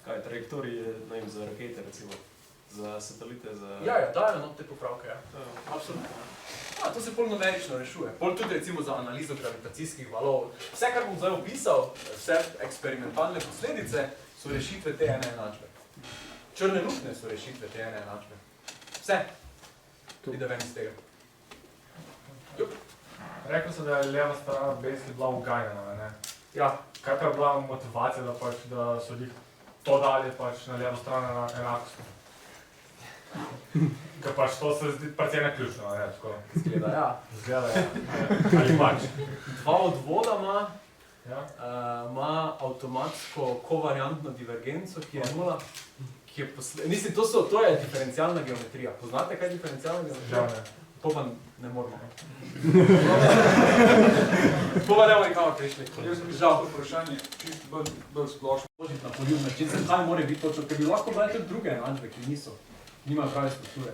Kaj, trajektorije, ne vem, za rakete, recimo, za satelite, za... Ja, dajo not te popravke, ja. Absolutno. To se pol numerično rešuje. Pol tudi recimo za analizo gravitacijskih valov. Vse, kar bom zdaj opisal, vse eksperimentalne posledice, so rešitve te ene enačbe. Črne luknje so rešitve te ene enačbe. Vse. Pride ven iz tega. Rekel sem, da je leva strana basically bila uganjena, ne? Ja. Kaj pa je bila motivacija, da so jih to dali na levo stran enakosti? Ker pač to se zdi precej neključno, ne, tako. Zgleda, ja. Zgleda, ja. Ali pač. Dva odvoda ima avtomatsko kovariantno divergenco, ki je nula. Mislim, to je diferencialna geometrija. Poznate, kaj je diferencialna geometrija? Žal ne. To pa ne moramo. To pa ne bomo nikamor prišli. Jaz sem mislil, vprašanje čisto bolj splošno. Na poljub način, zakaj mora biti točno, ker bi lahko bile tudi druge enačbe, ki nimajo prave strukture.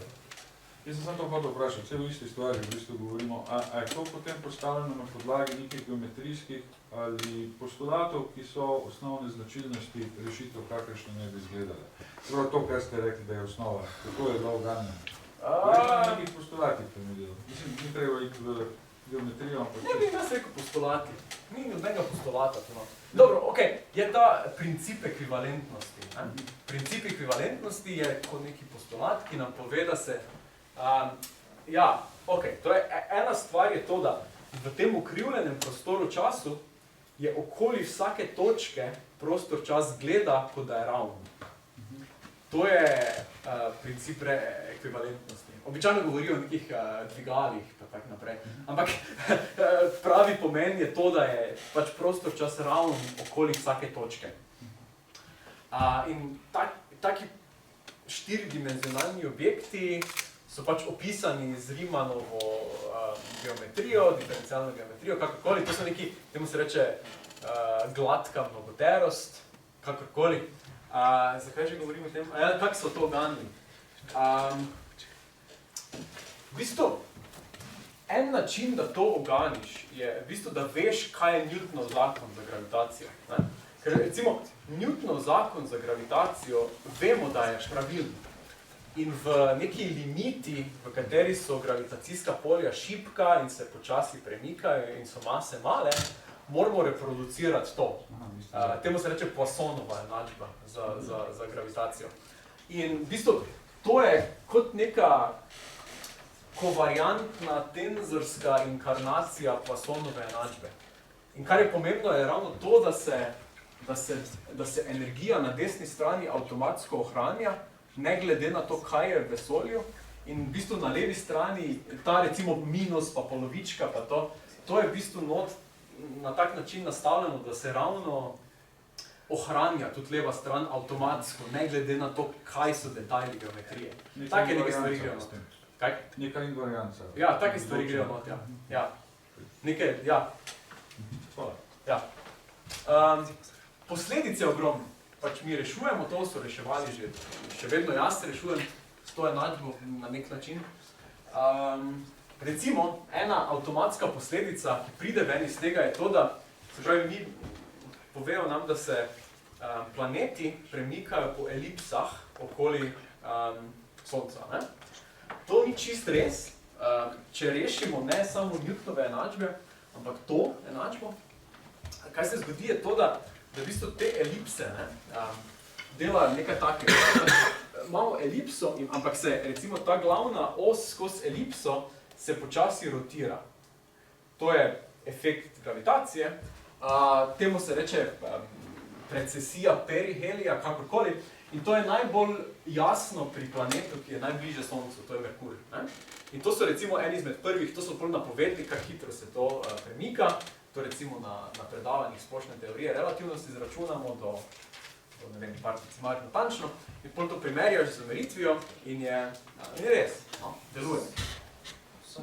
Jaz sem to hotel vprašati, vse v isti stvari v bistvu govorimo. A je to potem postavljeno na podlagi nekih geometrijskih ali postulatov, ki so osnovne značilnosti rešitev, kakršne ne bi izgledale? Prav to, kar ste rekli, da je osnova, kako je bilo uganjeno. Na nekih postulatih temeljilo. Mislim, ni treba iti v geometrijo, ampak... Ne bi nas rekel postulati. Ni nobenega postulata. Dobro, okej, je ta princip ekvivalentnosti. Princip ekvivalentnosti je kot neki postulat, ki nam pove, da se... to je ena stvar je to, da v tem ukrivljenem prostoru-času je okoli vsake točke prostor-čas gleda, kot da je ravno. To je princip ekvivalentnosti. Običajno govorijo o nekih dvigalih, pa tak naprej. Ampak pravi pomen je to, da je pač prostor-čas ravno okoli vsake točke. In taki štiridimenzionalni objekti so pač opisani z Riemannovo geometrijo, diferencialno geometrijo, kakorkoli. To so neki, temu se reče gladka mnogoterost, kakorkoli. Zakaj že govorimo o tem? Kako so to ganili? V bistvu, en način, da to oganiš, je v bistvu, da veš, kaj je Newtonov zakon za gravitacijo. Ker recimo, Newtonov zakon za gravitacijo vemo, da je pravilen. In v neki limiti, v kateri so gravitacijska polja šibka in se počasi premikajo in so mase male, moramo reproducirati to. Temu se reče Poissonova enačba za gravitacijo. In v bistvu, to je kot neka kovariantna tenzorska inkarnacija Poissonove enačbe. In kar je pomembno, je ravno to, da se energija na desni strani avtomatsko ohranja, ne glede na to, kaj je v vesolju. In v bistvu na levi strani, ta recimo minus pa polovička pa to je v bistvu na tak način nastavljeno, da se ravno ohranja tudi leva stran avtomatsko, ne glede na to, kaj so detajli geometrije. Take neke stvari grejo not. Kaj? Neka invarianca. Ja, take stvari grejo not, ja. Nekaj, ja. Ja. Posledice ogromne. Pač mi rešujemo to, so reševali že, še vedno jaz rešujem s to enačbo na nek način. Recimo, ena avtomatska posledica, ki pride ven iz tega, je to, da se pravi, povejo nam, da se planeti premikajo po elipsah okoli Sonca. To ni čist res. Če rešimo ne samo Newtonove enačbe, ampak to enačbo. Kaj se zgodi je to, da v bistvu te elipse delajo nekaj takega. Imamo elipso, ampak se recimo ta glavna os skozi elipso se počasi rotira. To je efekt gravitacije. Temu se reče precesija perihelija, kakorkoli. In to je najbolj jasno pri planetu, ki je najbližje Soncu, to je Merkur. Ne? In to so recimo eni izmed prvih, to so bolj napovedli, kako hitro se to premika. To recimo na predavanjih splošne teorije relativnosti izračunamo do ne vem, par decimalk natančno. In potem to primerjaš z meritvijo in je res, no, deluje.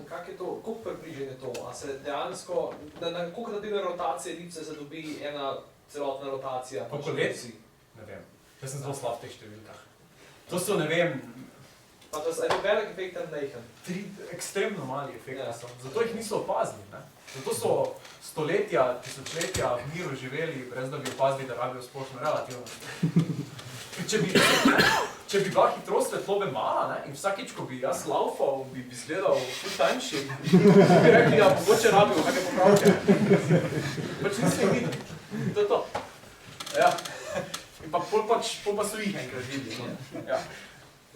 Kak je to, koliko približen je to? A se dejansko, na koliko relativne rotacije elipse se dobi ena celotna rotacija? Koliko let? Ne vem. Jaz sem zelo slab v teh številkah. To so, ne vem... Pa to je velik efekt ali majhen? Ekstremno mali efekti so. Zato jih niso opazili, ne? Zato so stoletja, tisočletja v miru živeli, brez da bi opazili, da rabijo splošno relativnost. Če bi bila hitrost svetlobe mala, ne, in vsakič, ko bi jaz laufal, bi izgledal ful tanjši, bi rekli, da mogoče rabijo kakšne popravke. Pač nisem videl. To je to. Ja. In pa pol pa so jih enkrat videli. Ja.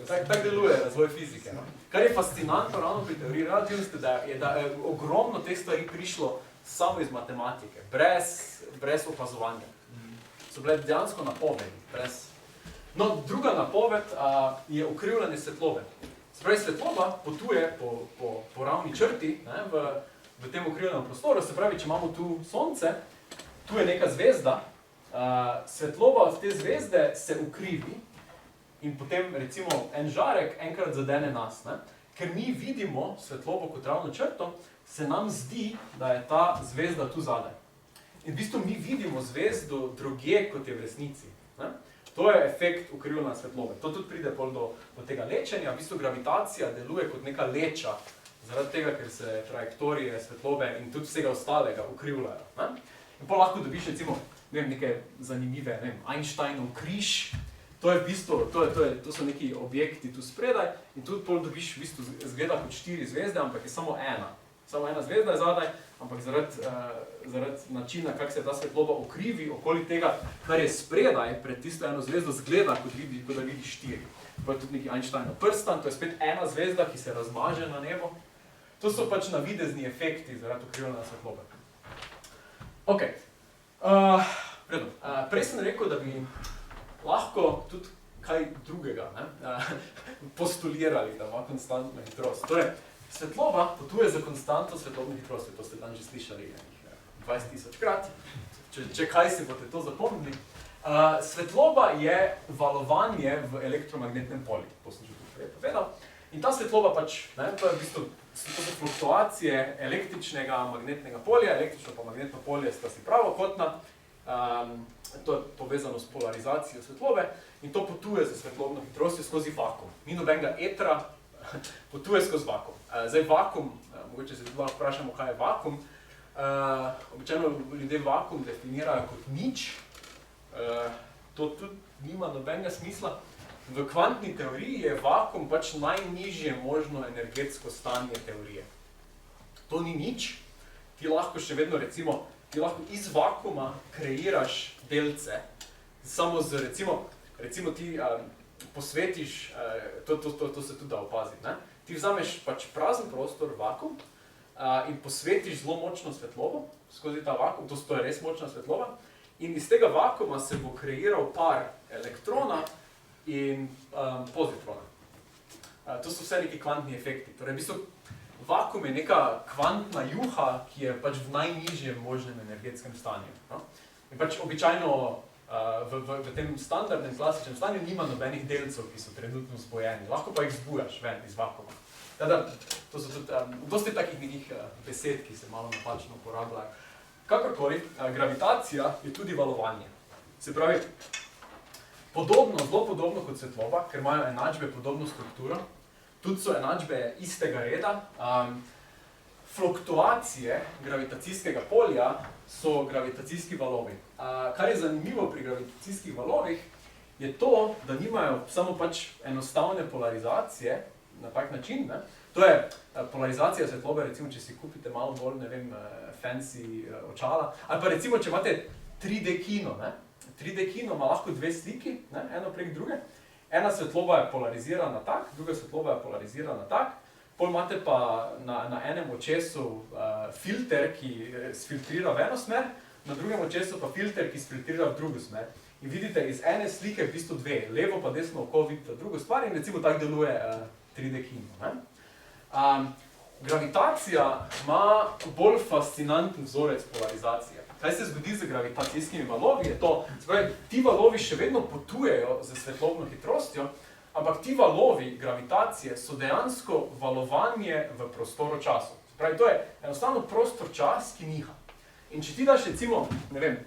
Tako deluje razvoj fizike. No. Kar je fascinantno ravno pri teoriji relativnosti, je, da je ogromno teh stvari prišlo samo iz matematike, brez opazovanja. So bile dejansko napovedi, brez... No, druga napoved je ukrivljanje svetlobe. Se pravi, svetloba potuje po ravni črti, ne, v tem ukrivljenem prostoru. Se pravi, če imamo tu Sonce, tu je neka zvezda, svetloba od te zvezde se ukrivi in potem recimo en žarek enkrat zadene nas. Ne. Ker mi vidimo svetlobo kot ravno črto, se nam zdi, da je ta zvezda tu zadaj. In v bistvu mi vidimo zvezdo drugje, kot je v resnici. Ne. To je efekt ukrivljanja svetlobe. To tudi pride pol do tega lečenja. V bistvu gravitacija deluje kot neka leča, zaradi tega, ker se trajektorije svetlobe in tudi vsega ostalega ukrivljajo. Ne? In pol lahko dobiš recimo neke zanimive, Einsteinov križ. To je v bistvu, to so neki objekti tu spredaj in tudi pol dobiš v bistvu zgleda kot 4 zvezde, ampak je samo ena. Samo ena zvezda je zadaj, ampak zaradi načina, kako se ta svetloba ukrivi okoli tega, kar je spredaj, pred tisto eno zvezdo zgleda, kot da vidiš 4. Pa je tudi neki Einsteinov prstan, to je spet ena zvezda, ki se razmaže na nebo. To so pač navidezni efekti zaradi ukrivljanja svetlobe. Ok. Prej sem rekel, da bi lahko tudi kaj drugega postulirali, da ima konstantno hitrost. Torej, svetloba potuje za konstantno svetlobne hitrosti, to ste tam že slišali 20 000 krat, če kaj si boste to zapomnili. Svetloba je valovanje v elektromagnetnem polju, to sem že tudi prej povedal. In ta svetloba pač, to je v bistvu fluktuacije električnega magnetnega polja, električno pa magnetno polje sta si pravokotna, to je povezano s polarizacijo svetlobe in to potuje za svetlobno hitrostjo skozi vakuum. Ni nobenega etra, potuje skozi vakuum. Zdaj vakuum, mogoče se tudi lahko vprašamo, kaj je vakuum. Običajno ljudje vakuum definirajo kot nič. To tudi nima nobenega smisla. V kvantni teoriji je vakuum pač najnižje možno energetsko stanje teorije. To ni nič. Ti lahko še vedno recimo, ti lahko iz vakuuma kreiraš delce. Samo z recimo ti posvetiš, to se tudi da opaziti, ne? Ti vzameš pač prazen prostor, vakuum, in posvetiš zelo močno svetlobo skozi ta vakuum, to je res močna svetloba, in iz tega vakuuma se bo kreiral par elektrona in pozitrona. To so vse neki kvantni efekti. Torej, v bistvu, vakuum je neka kvantna juha, ki je pač v najnižjem možnem energetskem stanju. No? In pač običajno v tem standardnem, klasičnem stanju nima nobenih delcev, ki so trenutno zbojeni. Lahko pa jih zbujaš ven iz vakuuma. To so tudi dosti takih nekih besed, ki se malo napačno uporabljajo. Kakorkoli, gravitacija je tudi valovanje. Se pravi, zelo podobno kot svetloba, ker imajo enačbe podobno strukturo, tudi so enačbe istega reda. Fluktuacije gravitacijskega polja so gravitacijski valovi. Kar je zanimivo pri gravitacijskih valovih, je to, da nimajo samo pač enostavne polarizacije na tak način, ne? To je polarizacija svetlobe, recimo, če si kupite malo bolj, ne vem, fancy očala, ali pa recimo, če imate 3D kino, ne? 3D kino ima lahko dve sliki, ne? Eno prek druge. Ena svetloba je polarizirana tak, druga svetloba je polarizirana tak, pol imate pa na enem očesu filter, ki sfiltrira v eno smer, na drugem očesu pa filter, ki sfiltrira v drugo smer. In vidite iz ene slike v bistvu dve, levo pa desno oko vidite drugo stvar in recimo tako deluje 3D kino. Ne? Gravitacija ima bolj fascinanten vzorec polarizacije. Kaj se zgodi z gravitacijskimi valovi je to, spravi, ti valovi še vedno potujejo z svetlobno hitrostjo, ampak ti valovi gravitacije so dejansko valovanje v prostoru-času. Spravi, to je enostavno prostor-čas, ki niha. In če ti daš recimo, ne vem,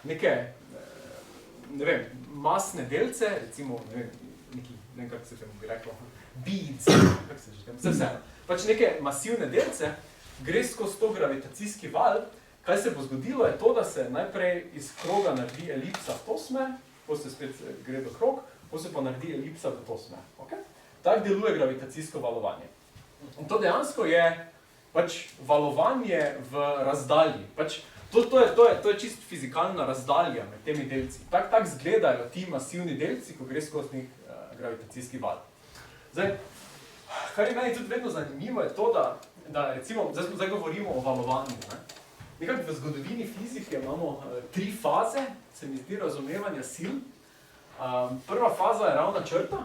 neke masne delce, recimo, ne vem, kako se temu bi reklo, beads, kako se že temu, vseeno. Pač neke masivne delce, gre skozi to gravitacijski val, kaj se bo zgodilo je to, da se najprej iz kroga naredi elipsa v to smer, potem se spet gre do krog, potem se pa naredi elipsa v to smer. Okay? Tako deluje gravitacijsko valovanje. In to dejansko je pač valovanje v razdalji. Pač to je čisto fizikalna razdalja med temi delci. Tako izgledajo ti masivni delci, ko gre skozi njih gravitacijski val. Zdaj, kar je meni tudi vedno zanimivo je to, da recimo, zdaj govorimo o valovanju. Ne? Nekako v zgodovini fizike imamo 3 faze, se mi zdi, razumevanja sil. Prva faza je ravna črta,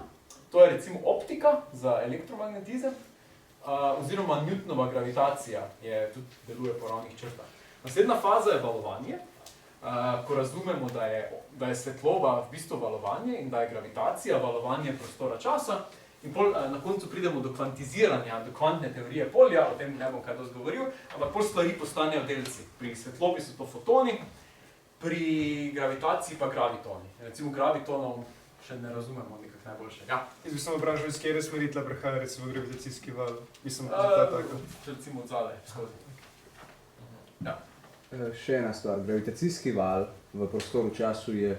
to je recimo optika za elektromagnetizem, oziroma Newtonova gravitacija tudi deluje po ravnih črtah. Naslednja faza je valovanje, ko razumemo, da je svetloba v bistvu valovanje in da je gravitacija valovanje prostora časa. In pol na koncu pridemo do kvantiziranja, do kvantne teorije polja, o tem ne bom kaj dosti govoril, ampak pol stvari postanejo delci. Pri svetlobi so to fotoni, pri gravitaciji pa gravitoni. Recimo gravitonov še ne razumemo nekako najboljše. Ja. Jaz bi samo vprašal, iz kjere smeri tle prehaja recimo gravitacijski val? Mislim, da je tako. Recimo od zadaj, skozi. Ja. Še ena stvar, gravitacijski val v prostoru času je,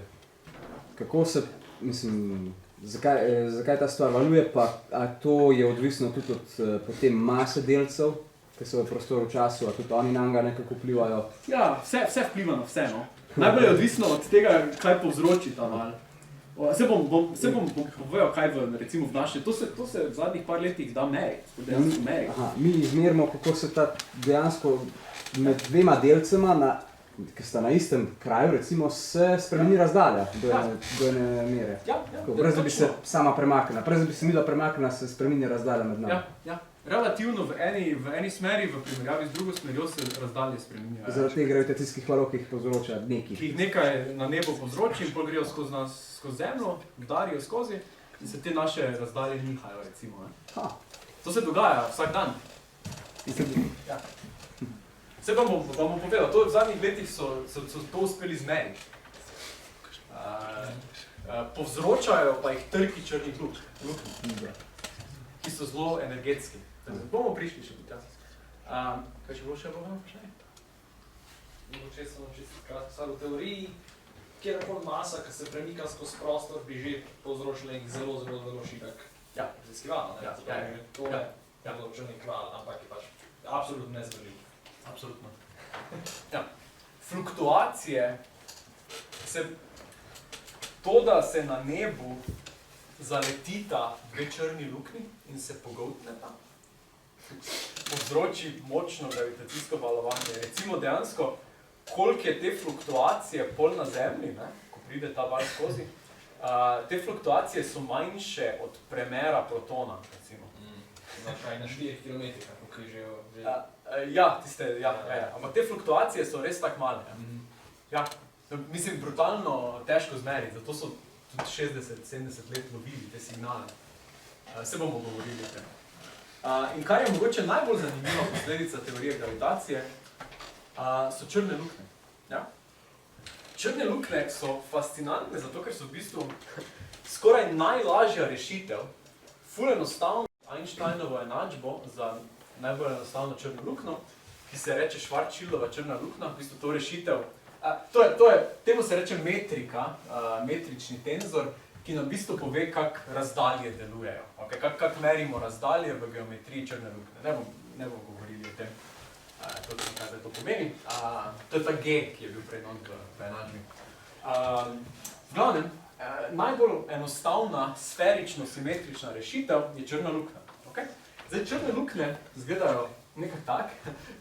kako se, mislim, zakaj ta stvar valuje, pa to je odvisno tudi od potem mase delcev, ki so v prostoru času, a tudi oni nam ga nekako vplivajo? Ja, vse vpliva na vse, no. Najbolj je odvisno od tega, kaj povzroči ta val. Se bom povedal, kaj recimo v naše, to se v zadnjih par letih da meriti, dejansko meriti. Aha, mi izmerimo, kako se ta dejansko med dvema delcema, ki sta na istem kraju, recimo, se spremeni razdalja do ene mere. Brez da bi se sama premaknila, brez da bi se midva premaknila, se spremeni razdalja med nami. Ja. Relativno v eni smeri, v primerjavi z drugo smerjo se razdalje spremenijo. Zaradi teh gravitacijskih valov, ki jih povzroča nekaj. Ki jih nekaj na nebo povzroči in pol grejo skozi zemljo, udarijo skozi in se te naše razdalje nihajo, recimo. To se dogaja vsak dan. Ja. Se vam bom povedal, to v zadnjih letih so to uspeli zmeriti. Povzročajo pa jih trki črnih luknj, ki so zelo energetski. Bomo prišli še do tega. Kaj še bilo še bomo vprašanje? Če sem čisto kratko, v teoriji, kjerkoli masa, ki se premika skozi prostor, bi že povzročila nek zelo šibek raziski val. To je povzročený kval, ampak je pač absolutno nezvrljiv. Absolutno. Ja. Fluktuacije, to, da se na nebu zaletita dve črni luknji in se pogoltneta, povzroči močno gravitacijsko valovanje. Recimo dejansko, koliko je te fluktuacije pol na Zemlji, ne, ko pride ta val skozi, te fluktuacije so manjše od premera protona, recimo. Znači, na 4 km pokrižejo. Ampak te fluktuacije so res tako male. Ja. Mislim, brutalno težko zmeriti, zato so tudi 60-70 let lovili te signale. Se bomo govorili o tem. In kar je mogoče najbolj zanimiva posledica teorije gravitacije, so črne luknje. Ja? Črne luknje so fascinantne, zato ker so v bistvu skoraj najlažja rešitev, ful enostavno Einsteinovo enačbo za najbolj enostavno črno luknjo, ki se reče Schwarzschildova črna luknja, v bistvu to rešitev. Temu se reče metrika, metrični tenzor, ki nam v bistvu pove, kako razdalje delujejo. Okay? Kako merimo razdalje v geometriji črne luknje. Ne bom govorili o tem, točno kaj to pomeni. To je ta G, ki je bil prej not v enačbi. V glavnem, najbolj enostavna sferično-simetrična rešitev je črna luknja. Okay? Zdaj, črne luknje izgledajo nekaj tak,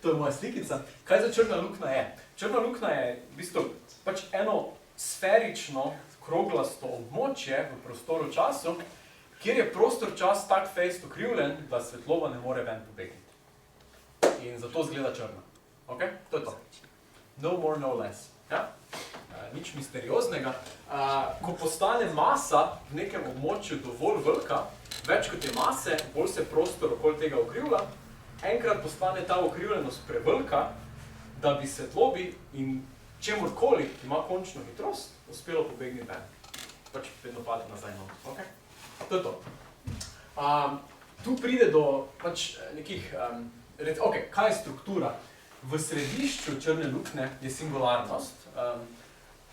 to je moja slikica. Kaj za črna luknja je? Črna luknja je v bistvu pač eno sferično, kroglasto območje v prostoru-času, kjer je prostor-čas tak fejst ukrivljen, da svetloba ne more ven pobegniti. In zato izgleda črna. Okay? To je to. No more, no less. Ja? Nič misterioznega. Ko postane masa v nekem območju dovolj velika, več kot je mase, bolj se prostor okoli tega ukrivlja, enkrat postane ta ukrivljenost prevelika, da bi svetlobi in čemorkoli, ki ima končno hitrost, uspelo pobegniti ven. Pač vedno pade nazaj not. Okay? To je to. Tu pride do pač nekih... Okay, kaj je struktura? V središču črne luknje je singularnost.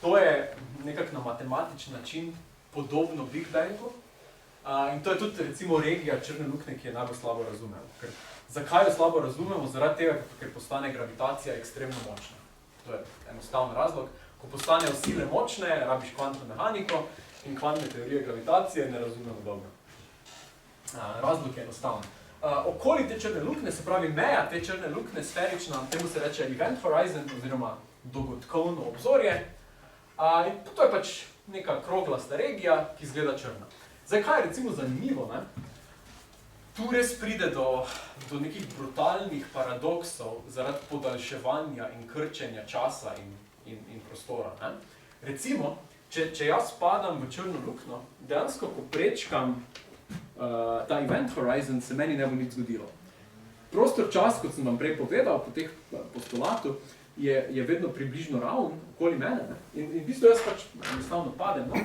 To je nekako na matematičen način podobno Big Bangu. In to je tudi recimo regija črne luknje, ki je najbolj slabo razumemo. Zakaj jo slabo razumemo? Zaradi tega, ker postane gravitacija ekstremno močna. To je enostaven razlog. Ko postanejo sile močne, rabiš kvantno mehaniko in kvantne teorije gravitacije ne razumemo dobro. Razlog je enostaven. Okoli te črne luknje, se pravi meja te črne luknje, sferična, temu se reče event horizon oziroma dogodkovno obzorje. In to je pač neka kroglasta regija, ki izgleda črna. Zdaj, kaj je recimo zanimivo, ne? Tu res pride do nekih brutalnih paradoksov zaradi podaljševanja in krčenja časa in prostora. Ne? Recimo, če jaz padam v črno luknjo, dejansko, ko prečkam ta event horizon, se meni ne bo nič zgodilo. Prostor čas, kot sem vam prej povedal, po teh postulatu, je vedno približno raven okoli mene. Ne? In v bistvu jaz pač enostavno padem. No?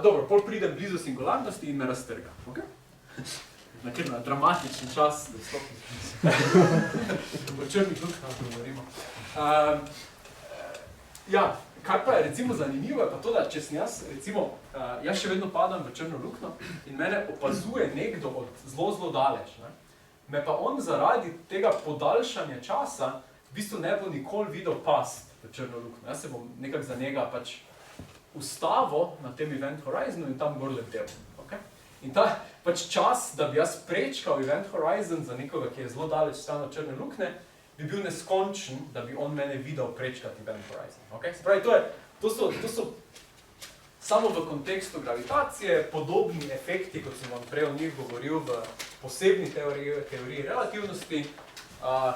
Dobro, pol pridem blizu singularnosti in me raztrga. Okay? Na dramatičen čas, da stopim. O črnih luknjah govorimo. Ja, kar pa je recimo zanimivo, je pa to, da če sem jaz, recimo, jaz še vedno padam v črno luknjo in mene opazuje nekdo od zelo daleč. Ne? Me pa on zaradi tega podaljšanja časa v bistvu ne bo nikoli videl past v črno luknjo. Jaz se bom nekako za njega pač ustavil na tem event horizonu in tam gor letel. Okay? In ta pač čas, da bi jaz prečkal event horizon za nekoga, ki je zelo daleč stran od črne luknje, bi bil neskončen, da bi on mene videl prečkati event horizon. Okay? Se pravi, to so samo v kontekstu gravitacije podobni efekti, kot sem vam prej o njih govoril v posebni teoriji relativnosti.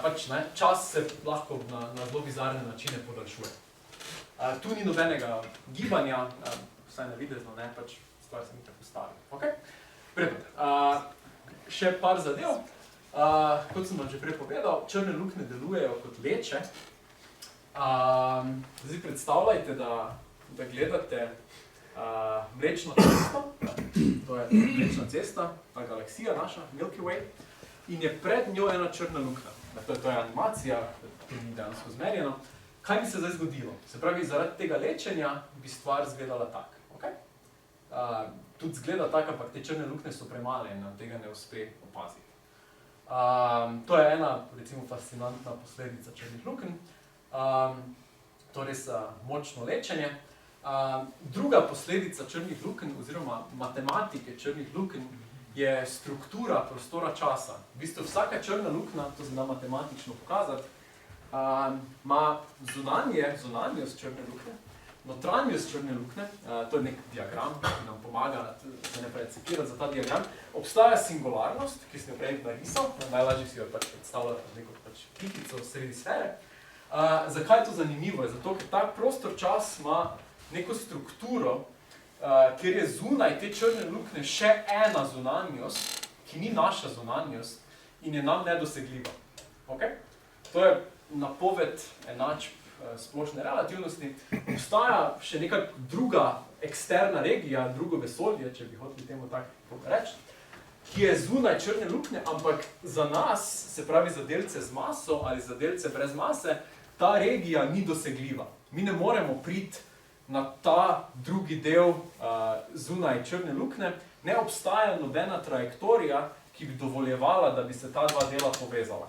Pač, ne, čas se lahko na zelo bizarne načine podaljšuje. Tu ni nobenega gibanja, vsaj navidezno, ne, pač stvar se mi tako ustavi. Okay? Še par zadev. Kot sem vam že prej povedal, črne luknje delujejo kot leče. Zdaj predstavljajte, da gledate Mlečno cesto, to je Mlečna cesta, ta galaksija naša, Milky Way, in je pred njo ena črna luknja. To je animacija, ki ni dejansko zmerjeno. Kaj bi se zdaj zgodilo? Se pravi, zaradi tega lečenja bi stvar izgledala tak. Okay? Tudi izgleda tak, ampak te črne luknje so premale in nam tega ne uspe opaziti. To je ena, recimo, fascinantna posledica črnih lukenj. To je res močno lečenje. Druga posledica črnih lukenj oziroma matematike črnih lukenj je struktura prostora časa. V bistvu vsaka črna luknja, to se da matematično pokazati, ima zunanjost črne luknje, notranjost črne luknje, to je nek diagram, ki nam pomaga se ne precipirati za ta diagram. Obstaja singularnost, ki sem jo prej narisal, najlažje si jo pač predstavljati neko pač pikico sredi sfere. Zakaj je to zanimivo? Zato, ker ta prostor čas ima neko strukturo, kjer je zunaj te črne luknje še ena zunanjost, ki ni naša zunanjost in je nam nedosegljiva. Okay? To je napoved enačb splošne relativnosti. Obstaja še neka druga eksterna regija, drugo vesolje, če bi hoteli temu tako reči, ki je zunaj črne luknje, ampak za nas, se pravi za delce z maso ali za delce brez mase, ta regija ni dosegljiva. Mi ne moremo priti na ta drugi del zunaj črne luknje, ne obstaja nobena trajektorija, ki bi dovoljevala, da bi se ta dva dela povezala.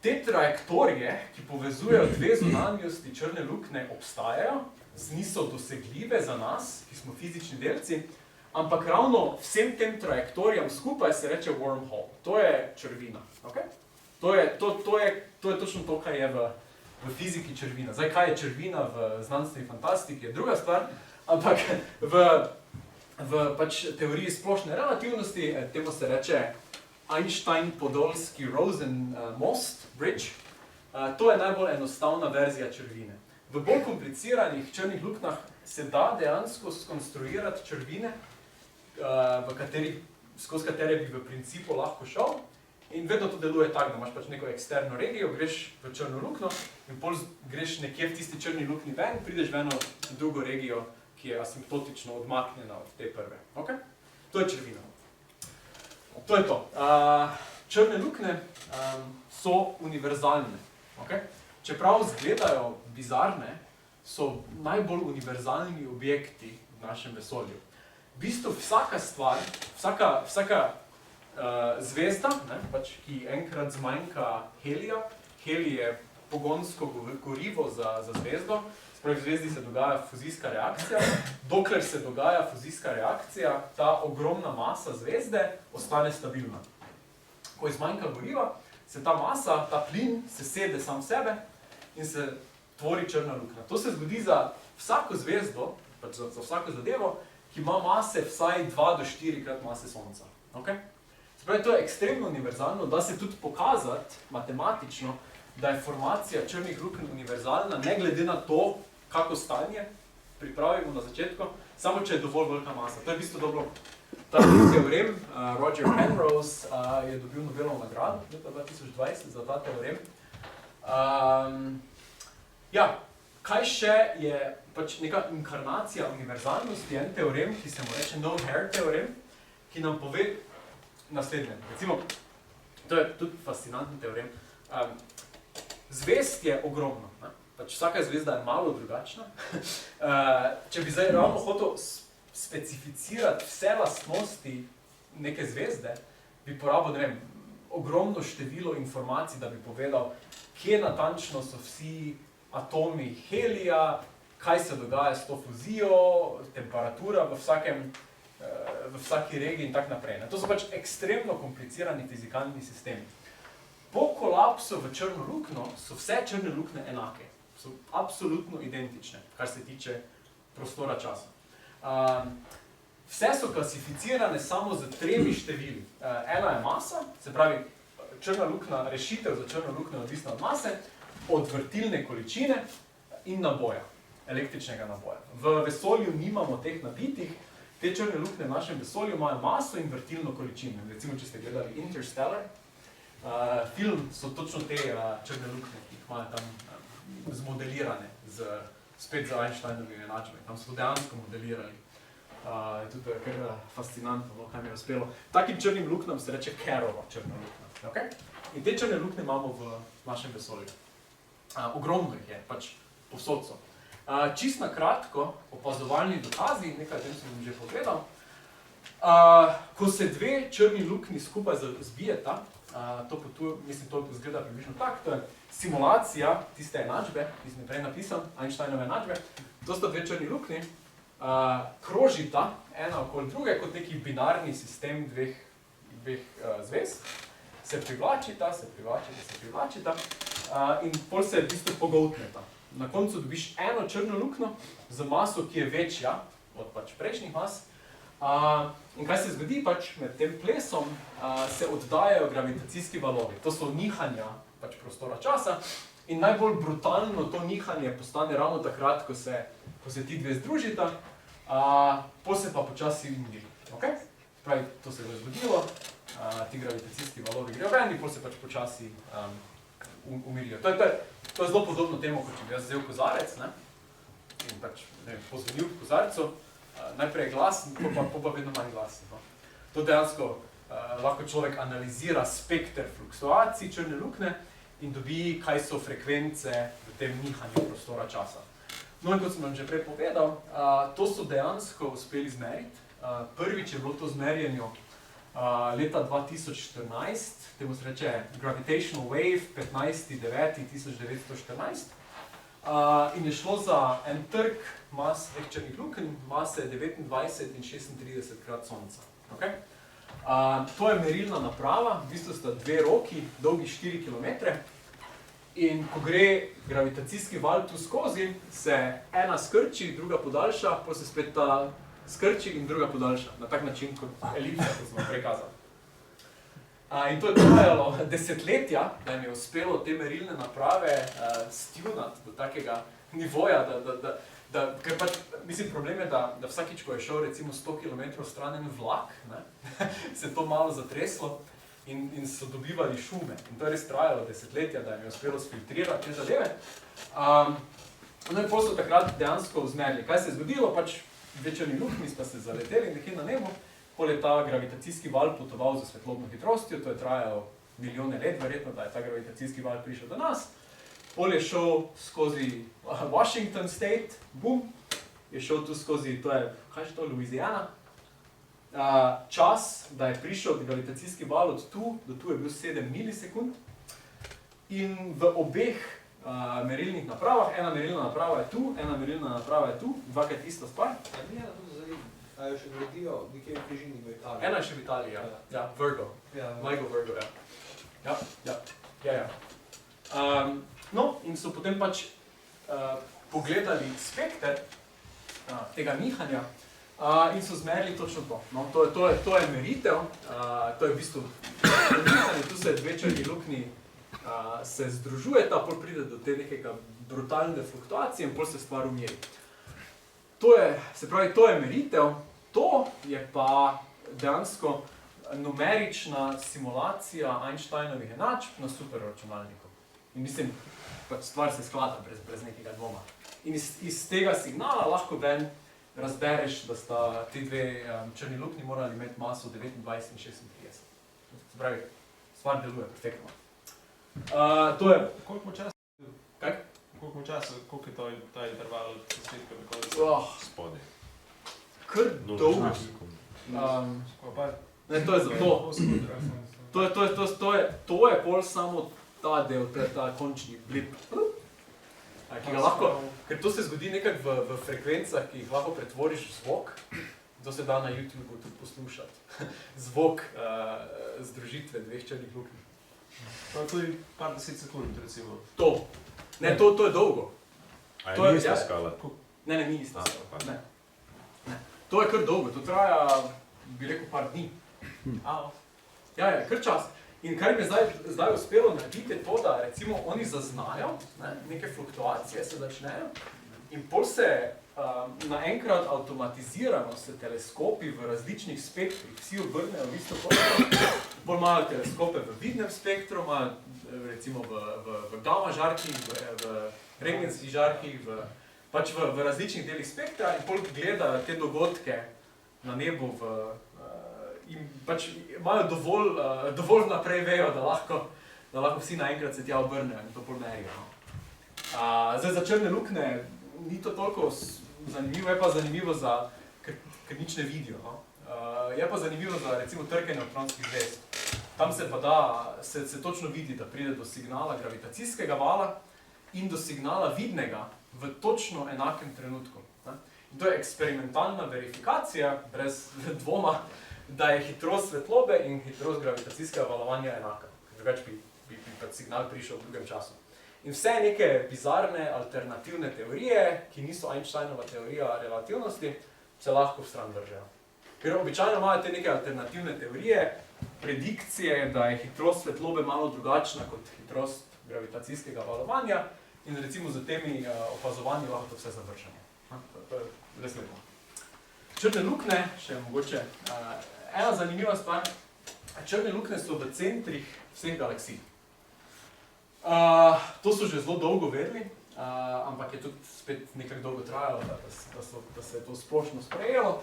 Te trajektorije, ki povezujejo dve zunanjosti črne luknje, obstajajo, niso dosegljive za nas, ki smo fizični delci, ampak ravno vsem tem trajektorijam skupaj se reče wormhole. To je črvina. Okay? To je točno to, kaj je v fiziki črvina. Zdaj, kaj je črvina v znanstveni fantastiki, je druga stvar, ampak v pač teoriji splošne relativnosti, temu se reče Einstein-Podolsky-Rosen most bridge. To je najbolj enostavna verzija črvine. V bolj kompliciranih črnih luknjah se da dejansko skonstruirati črvine, skozi katere bi v principu lahko šel. In vedno to deluje tako, da imaš pač neko eksterno regijo, greš v črno luknjo in pol greš nekje v tisti črni luknji ven, prideš v eno drugo regijo, ki je asimptotično odmaknjena od te prve. Okay? To je črvina. To je to. Črne luknje so univerzalne. Okay? Čeprav izgledajo bizarne, so najbolj univerzalni objekti v našem vesolju. V bistvu vsaka stvar, vsaka zvezda, pač, ki enkrat zmanjka helija, helij je pogonsko gorivo za zvezdo, spravi v zvezdi se dogaja fuzijska reakcija, dokler se dogaja fuzijska reakcija, ta ogromna masa zvezde ostane stabilna. Ko izmanjka goriva, se ta masa, ta plin, sesede sam sebe in se tvori črna luknja. To se zgodi za vsako zvezdo, pač za vsako zadevo, ki ima mase vsaj 2 do 4 krat mase Sonca. Okay? Spravi, to je ekstremno univerzalno, da se tudi pokazati matematično, da je formacija črnih lukenj univerzalna, ne glede na to, kako stanje pripravimo na začetku, samo če je dovolj velika masa. To je v bistvu dobro. Ta teorem, Roger Penrose, je dobil Nobelovo nagrado leta 2020 za ta teorem. Kaj še je pač neka inkarnacija univerzalnosti, en teorem, ki se mu reče no-hair teorem, ki nam pove naslednje. Recimo, to je tudi fascinantni teorem. Zvezd je ogromno. Ne? Pač vsaka zvezda je malo drugačna. Če bi zdaj ravno hotel specificirati vse lastnosti neke zvezde, bi porabil, ne vem, ogromno število informacij, da bi povedal, kje natančno so vsi atomi helija, kaj se dogaja s to fuzijo, temperatura v vsaki regiji in tak naprej. To so pač ekstremno komplicirani fizikalni sistemi. Po kolapsu v črno luknjo so vse črne luknje enake. So absolutno identične, kar se tiče prostora časa. Vse so klasificirane samo z 3 števili. Ena je masa, se pravi, črna luknja, rešitev za črno luknjo je odvisna od mase, od vrtilne količine in naboja, električnega naboja. V vesolju nimamo teh nabitih, te črne luknje v našem vesolju imajo maso in vrtilno količino. Recimo, če ste gledali Interstellar, film so točno te črne luknje, ki jih imajo tam zmodelirane, spet za Einsteinovimi enačbami. Tam so to dejansko modelirali. Tudi je kar fascinantno, kaj mi je uspelo. Takim črnim luknjam se reče Kerova črna luknja. Okay? In te črne luknje imamo v našem vesolju. Ogromno jih je, pač povsod so. Čist na kratko, opazovalni dokazi, nekaj tem sem že povedal. Ko se 2 črni luknji skupaj zbijeta, to izgleda približno tako, to je simulacija tiste enačbe, ki sem prej napisal, Einsteinove enačbe. To sta 2 črni luknji, krožita ena okoli druge kot neki binarni sistem dveh zvezd, se privlačita in pol se v bistvu pogoltneta. Na koncu dobiš eno črno luknjo z maso, ki je večja od pač prejšnjih mas. In kaj se zgodi, pač med tem plesom se oddajajo gravitacijski valovi. To so nihanja pač prostora časa in najbolj brutalno to nihanje postane ravno takrat, ko se ti dve združita, pol se pa počasi umiri. Okay? Pravi, to se je zgodilo, ti gravitacijski valovi grejo ven in pol se pač počasi umirijo. To je zelo podobno temu, kot če bi jaz vzel kozarec, ne? In pač pozvonil v kozarcu, najprej je glasen, pa vedno manj glasen. No? To dejansko lahko človek analizira spekter fluktuacij črne luknje in dobi, kaj so frekvence v tem nihanju prostora časa. No in kot sem vam že prej povedal, to so dejansko uspeli izmeriti. Prvič je bilo to zmerjeno leta 2014, temu se reče Gravitational Wave, 15.9.1914. In je šlo za en trk mas teh črnih lukenj, mase 29 in 36 krat Sonca. Okay? To je merilna naprava, v bistvu sta dve roki, dolgi 4 km. In ko gre gravitacijski val tu skozi, se ena skrči, druga podaljša, potem se spet ta skrči in druga podaljša. Na tak način kot elipsa, kot smo prekazali. In to je trajalo desetletja, da jim je uspelo te merilne naprave stunati do takega nivoja, ker pač, mislim, problem je, da vsakič, ko je šel recimo 100 km stran en vlak, ne, se je to malo zatreslo in so dobivali šume. In to je res trajalo desetletja, da jim je uspelo sfiltrirati te zadeve. No in potem so takrat dejansko izmerili. Kaj se je zgodilo? Pač dve črni luknji sta se zaleteli nekje na nebu, pol je ta gravitacijski val potoval za svetlobno hitrostjo, to je trajalo milijone let, verjetno, da je ta gravitacijski val prišel do nas. Pol je šel skozi Washington State, bum, je šel tu skozi, to je, kaj je to, Louisiana. Čas, da je prišel gravitacijski val od tu do tu je bil 7 milisekund. In v obeh merilnih napravah, ena merilna naprava je tu, ena merilna naprava je tu, dvakrat ista stvar. Ni ena tudi zaredna. A jo še gradijo nekje v bližini v Italiji? Ena je še v Italiji, ja. Ja, Virgo. Ligo Virgo, ja. Ja. No, in so potem pač pogledali spekter tega nihanja in so zmerili točno to. No, to je meritev, to je v bistvu nihanje, tu se dve črni luknji se združujeta, pol pride do te nekega brutalne fluktuacije in pol se stvar umiri. To je meritev, to je pa dejansko numerična simulacija Einsteinovih enačb na superračunalniku. In mislim, pač stvar se sklada brez nekega dvoma. In iz tega signala lahko ven razbereš, da sta ti dve črni luknji morali imeti maso 29 in 36. Se pravi, stvar deluje perfektno. To je... Koliko časa? Kaj? Koliko je ta interval zasledka v koncu? Spodaj. Kar dolgo. Ne, to je zato. To je pol samo ta del, ta končni blip. Ki ga lahko, ker to se zgodi nekako v frekvencah, ki jih lahko pretvoriš v zvok. To se da na YouTubeu tudi poslušati. Zvok združitve dveh črnih luknj. To je tudi par 10 sekund, recimo. To. Ne, to je dolgo. A je ni ista skala? Ne, ni ista skala. Ne. To je kar dolgo, to traja, bi rekel, par dni. Ja, kar čas. In kar mi je zdaj uspelo narediti je to, da recimo oni zaznajo, neke fluktuacije se začnejo in pol se naenkrat avtomatizirano se teleskopi v različnih spektrih, vsi obrnejo v isto točko. Bolj imajo teleskope v vidnem spektru, imajo recimo v gamma žarkih, v rentgenskih žarkih, pač v različnih delih spektra in pol gledajo te dogodke na nebu in pač imajo dovolj naprej vejo, da lahko vsi naenkrat se tja obrnejo in to pol merijo. Zdaj za črne luknje ni to toliko zanimivo, je pa zanimivo ker nič ne vidijo. Je pa zanimivo za recimo trke nevtronskih zvezd. Tam se pa da, se točno vidi, da pride do signala gravitacijskega vala in do signala vidnega v točno enakem trenutku. In to je eksperimentalna verifikacija, brez dvoma, da je hitrost svetlobe in hitrost gravitacijskega valovanja enaka. Drugač bi signal prišel v drugem času. In vse neke bizarne alternativne teorije, ki niso Einsteinova teorija relativnosti, se lahko vstran držajo. Ker običajno imajo te neke alternativne teorije, predikcije, da je hitrost svetlobe malo drugačna kot hitrost gravitacijskega valovanja in recimo z temi opazovanji lahko to vse zavržemo. To je res lepo. Črne luknje, še mogoče ena zanimiva stvar, črne luknje so v centrih vseh galaksij. To so že zelo dolgo vedeli, ampak je tudi spet nekako dolgo trajalo, da se je to splošno sprejelo.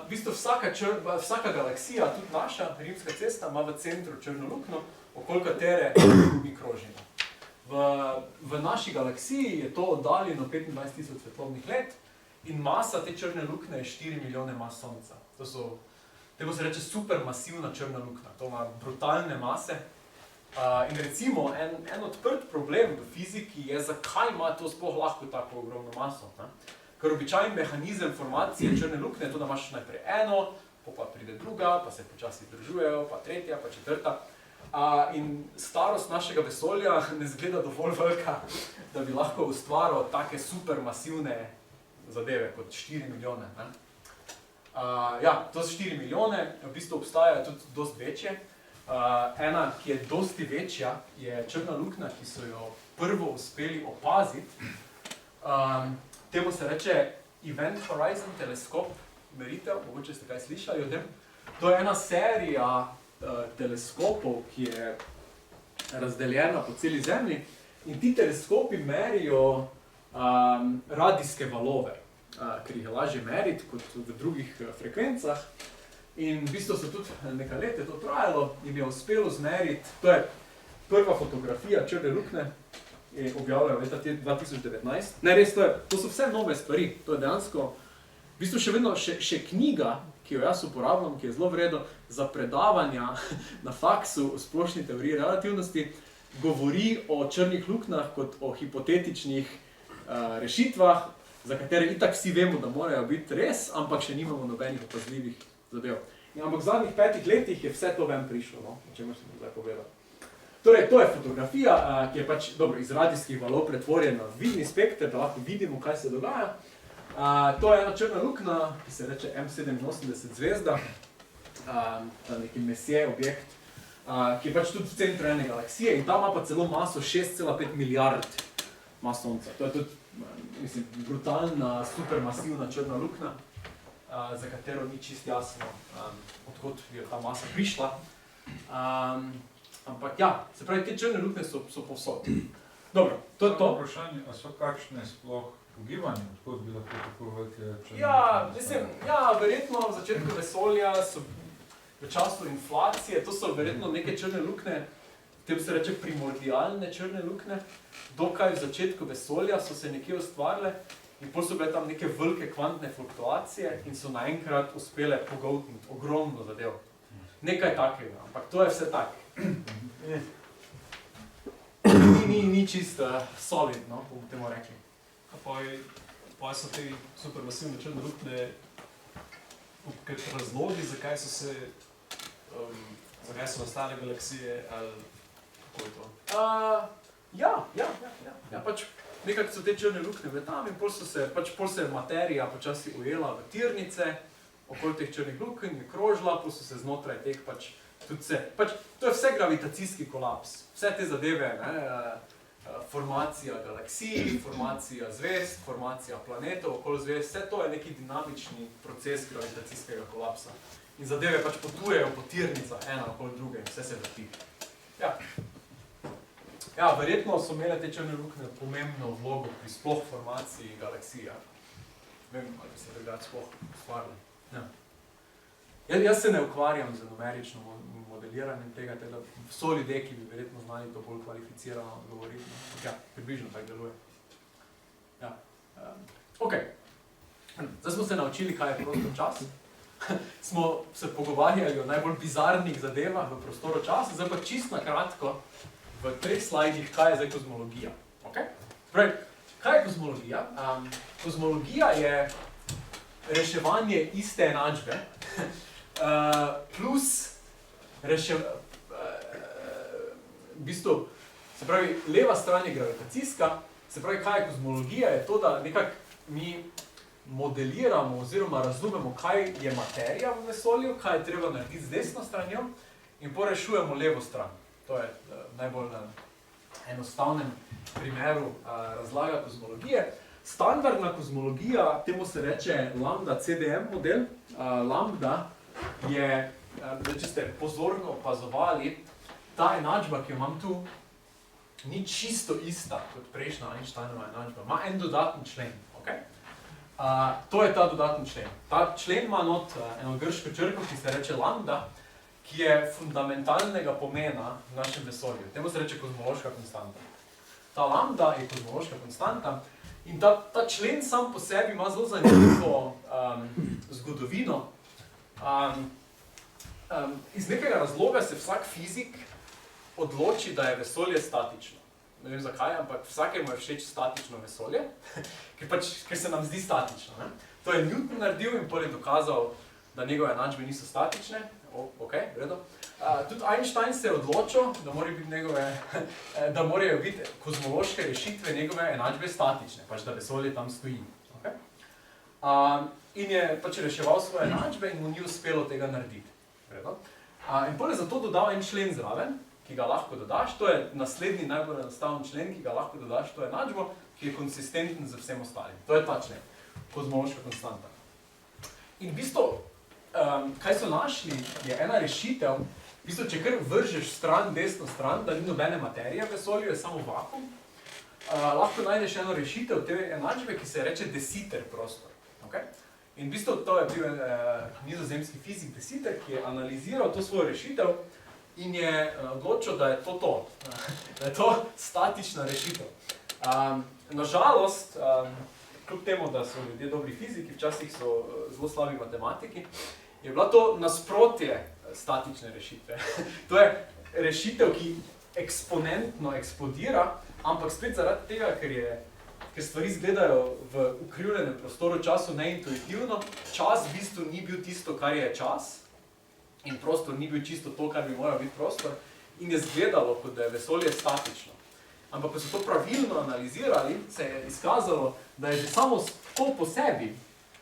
V bistvu vsaka galaksija, tudi naša, Rimska cesta, ima v centru črno luknjo, okoli katere mi krožimo. V naši galaksiji je to oddaljeno 25.000 svetlobnih let in masa te črne luknje je 4 milijone mas Sonca. Temu se reče supermasivna črna luknja, to ima brutalne mase. In recimo, en odprt problem v fiziki je, zakaj ima to sploh lahko tako ogromno maso. Ne? Ker običajen mehanizem formacije črne luknje je to, da imaš najprej eno, pa pride druga, pa se počasi združujejo, pa tretja, pa četrta. In starost našega vesolja ne zgleda dovolj velika, da bi lahko ustvaril take supermasivne zadeve kot 4 milijone. Ne? Ja, to so 4 milijone, v bistvu obstajajo tudi dosti večje. Ena, ki je dosti večja, je črna luknja, ki so jo prvo uspeli opaziti. Temu se reče Event Horizon teleskop meritev, mogoče ste kaj slišali o tem. To je ena serija teleskopov, ki je razdeljena po celi Zemlji in ti teleskopi merijo radijske valove, ker jih je lažje meriti kot v drugih frekvencah. In v bistvu so tudi nekaj let je to trajalo in je uspelo zmeriti, to je prva fotografija črne luknje, je objavljena leta 2019. Ne, res, to so vse nove stvari, to je dejansko, v bistvu še vedno, še knjiga, ki jo jaz uporabljam, ki je zelo vredno za predavanja na faksu o splošni teoriji relativnosti, govori o črnih luknjah kot o hipotetičnih rešitvah, za katere itak vsi vemo, da morajo biti res, ampak še nimamo nobenih opazljivih zadev. Ampak v zadnjih 5 letih je vse to ven prišlo, no, o čemer sem zdaj povedal. Torej, to je fotografija, ki je pač iz radijskih valov pretvorjena v vidni spekter, da lahko vidimo, kaj se dogaja. To je ena črna luknja, ki se reče M87 zvezda, neki Messier objekt, ki je pač tudi v centru ene galaksije in ta ima pa celo maso 6,5 milijard mas Sonca. To je tudi, mislim, brutalna, supermasivna črna luknja, za katero ni čisto jasno, odkot je ta masa prišla. Ampak ja, se pravi, te črne luknje so povsod. Dobro, to je to. Vprašanje, a so kakšne sploh ugibanje, odkot bi lahko tako velike črne Ja, luknje mislim, nastale? ja, verjetno v začetku vesolja so v času inflacije, to so verjetno neke črne luknje, tem se reče primordialne črne luknje, dokaj v začetku vesolja so se nekje ustvarile in potem so bile tam neke velike kvantne fluktuacije in so naenkrat uspele pogoltniti ogromno zadev. Nekaj takega, ampak to je vse tak. Ni čisto solidno, bomo temu rekli. Pa so te supermasivne črne luknje kakšni razlogi, zakaj so nastale galaksije, ali kako je to? Ja, pač nekako so te črne luknje bile tam in pol se je materija počasi ujela v tirnice, okoli teh črnih lukenj je krožila, pol so se znotraj teh to je vse gravitacijski kolaps. Vse te zadeve, formacija galaksij, formacija zvezd, formacija planetov okoli zvezd, vse to je neki dinamični proces gravitacijskega kolapsa. In zadeve pač potujejo po tirnicah ena okoli druge in vse se vrti. Ja, verjetno so imele te črne luknje pomembno vlogo pri sploh formaciji galaksij. Vem, ali se takrat sploh ustvarili. Jaz se ne ukvarjam z numerično modeliranjem tega, teda so ljudje, ki bi verjetno znali to bolj kvalificirano govoriti. Ja, približno tako deluje. Ja. Ok. Zdaj smo se naučili, kaj je prostor čas. Smo se pogovarjali o najbolj bizarnih zadevah v prostoru času, zdaj pa čisto na kratko v 3 slajdih, kaj je zdaj kozmologija. Okay? Pravi, kaj je kozmologija? Kozmologija je reševanje iste enačbe, plus v bistvu, se pravi, leva stran je gravitacijska, se pravi, kaj je kozmologija, je to, da nekako mi modeliramo oziroma razumemo, kaj je materija v vesolju, kaj je treba narediti z desno stranjo in porešujemo levo stran. To je najbolj na enostavnem primeru razlaga kozmologije. Standardna kozmologija, temu se reče lambda CDM model. Lambda je, če ste pozorno opazovali, ta enačba, ki jo imam tu, ni čisto ista kot prejšnja Einsteinova enačba. Ima en dodaten člen. Okay? To je ta dodaten člen. Ta člen ima not eno grško črko, ki se reče lambda, ki je fundamentalnega pomena v našem vesolju. Temu se reče kozmološka konstanta. ta lambda je kozmološka konstanta in ta člen sam po sebi ima zelo zanimivo zgodovino. Iz nekega razloga se vsak fizik odloči, da je vesolje statično. Ne vem zakaj, ampak vsakemu je všeč statično vesolje, ker se nam zdi statično. Ne? To je Newton naredil in potem je dokazal, da njegove enačbe niso statične. Ok, v redu. Tudi Einstein se je odločil, da morajo biti kozmološke rešitve njegove enačbe statične, pač da vesolje tam stoji. Okay? In je pač reševal svoje enačbe in mu ni uspelo tega narediti. In potem je zato dodal en člen zraven, ki ga lahko dodaš, to je naslednji najbolj enostaven člen, ki ga lahko dodaš to enačbo, ki je konsistenten z vsem ostalim. To je ta člen, kozmološka konstanta. In v bistvu, kaj so našli, je ena rešitev, v bistvu, če kar vržeš stran, desno stran, da ni nobene materije v vesolju, je samo vakuum, lahko najdeš eno rešitev te enačbe, ki se reče de Sitter prostor. Okay? In v bistvu to je bil nizozemski fizik de Sitter, ki je analiziral to svojo rešitev in je odločil, da je to. Da je to statična rešitev. Nažalost, kljub temu, da so ljudje dobri fiziki, včasih so zelo slabi matematiki, je bila to nasprotje statične rešitve. To je rešitev, ki eksponentno eksplodira, ampak spet zaradi tega, ker stvari izgledajo v ukrivljenem prostoru času neintuitivno, čas v bistvu ni bil tisto, kar je čas, in prostor ni bil čisto to, kar bi moral biti prostor, in je izgledalo, kot da je vesolje statično. Ampak, ko so to pravilno analizirali, se je izkazalo, da je že samo to po sebi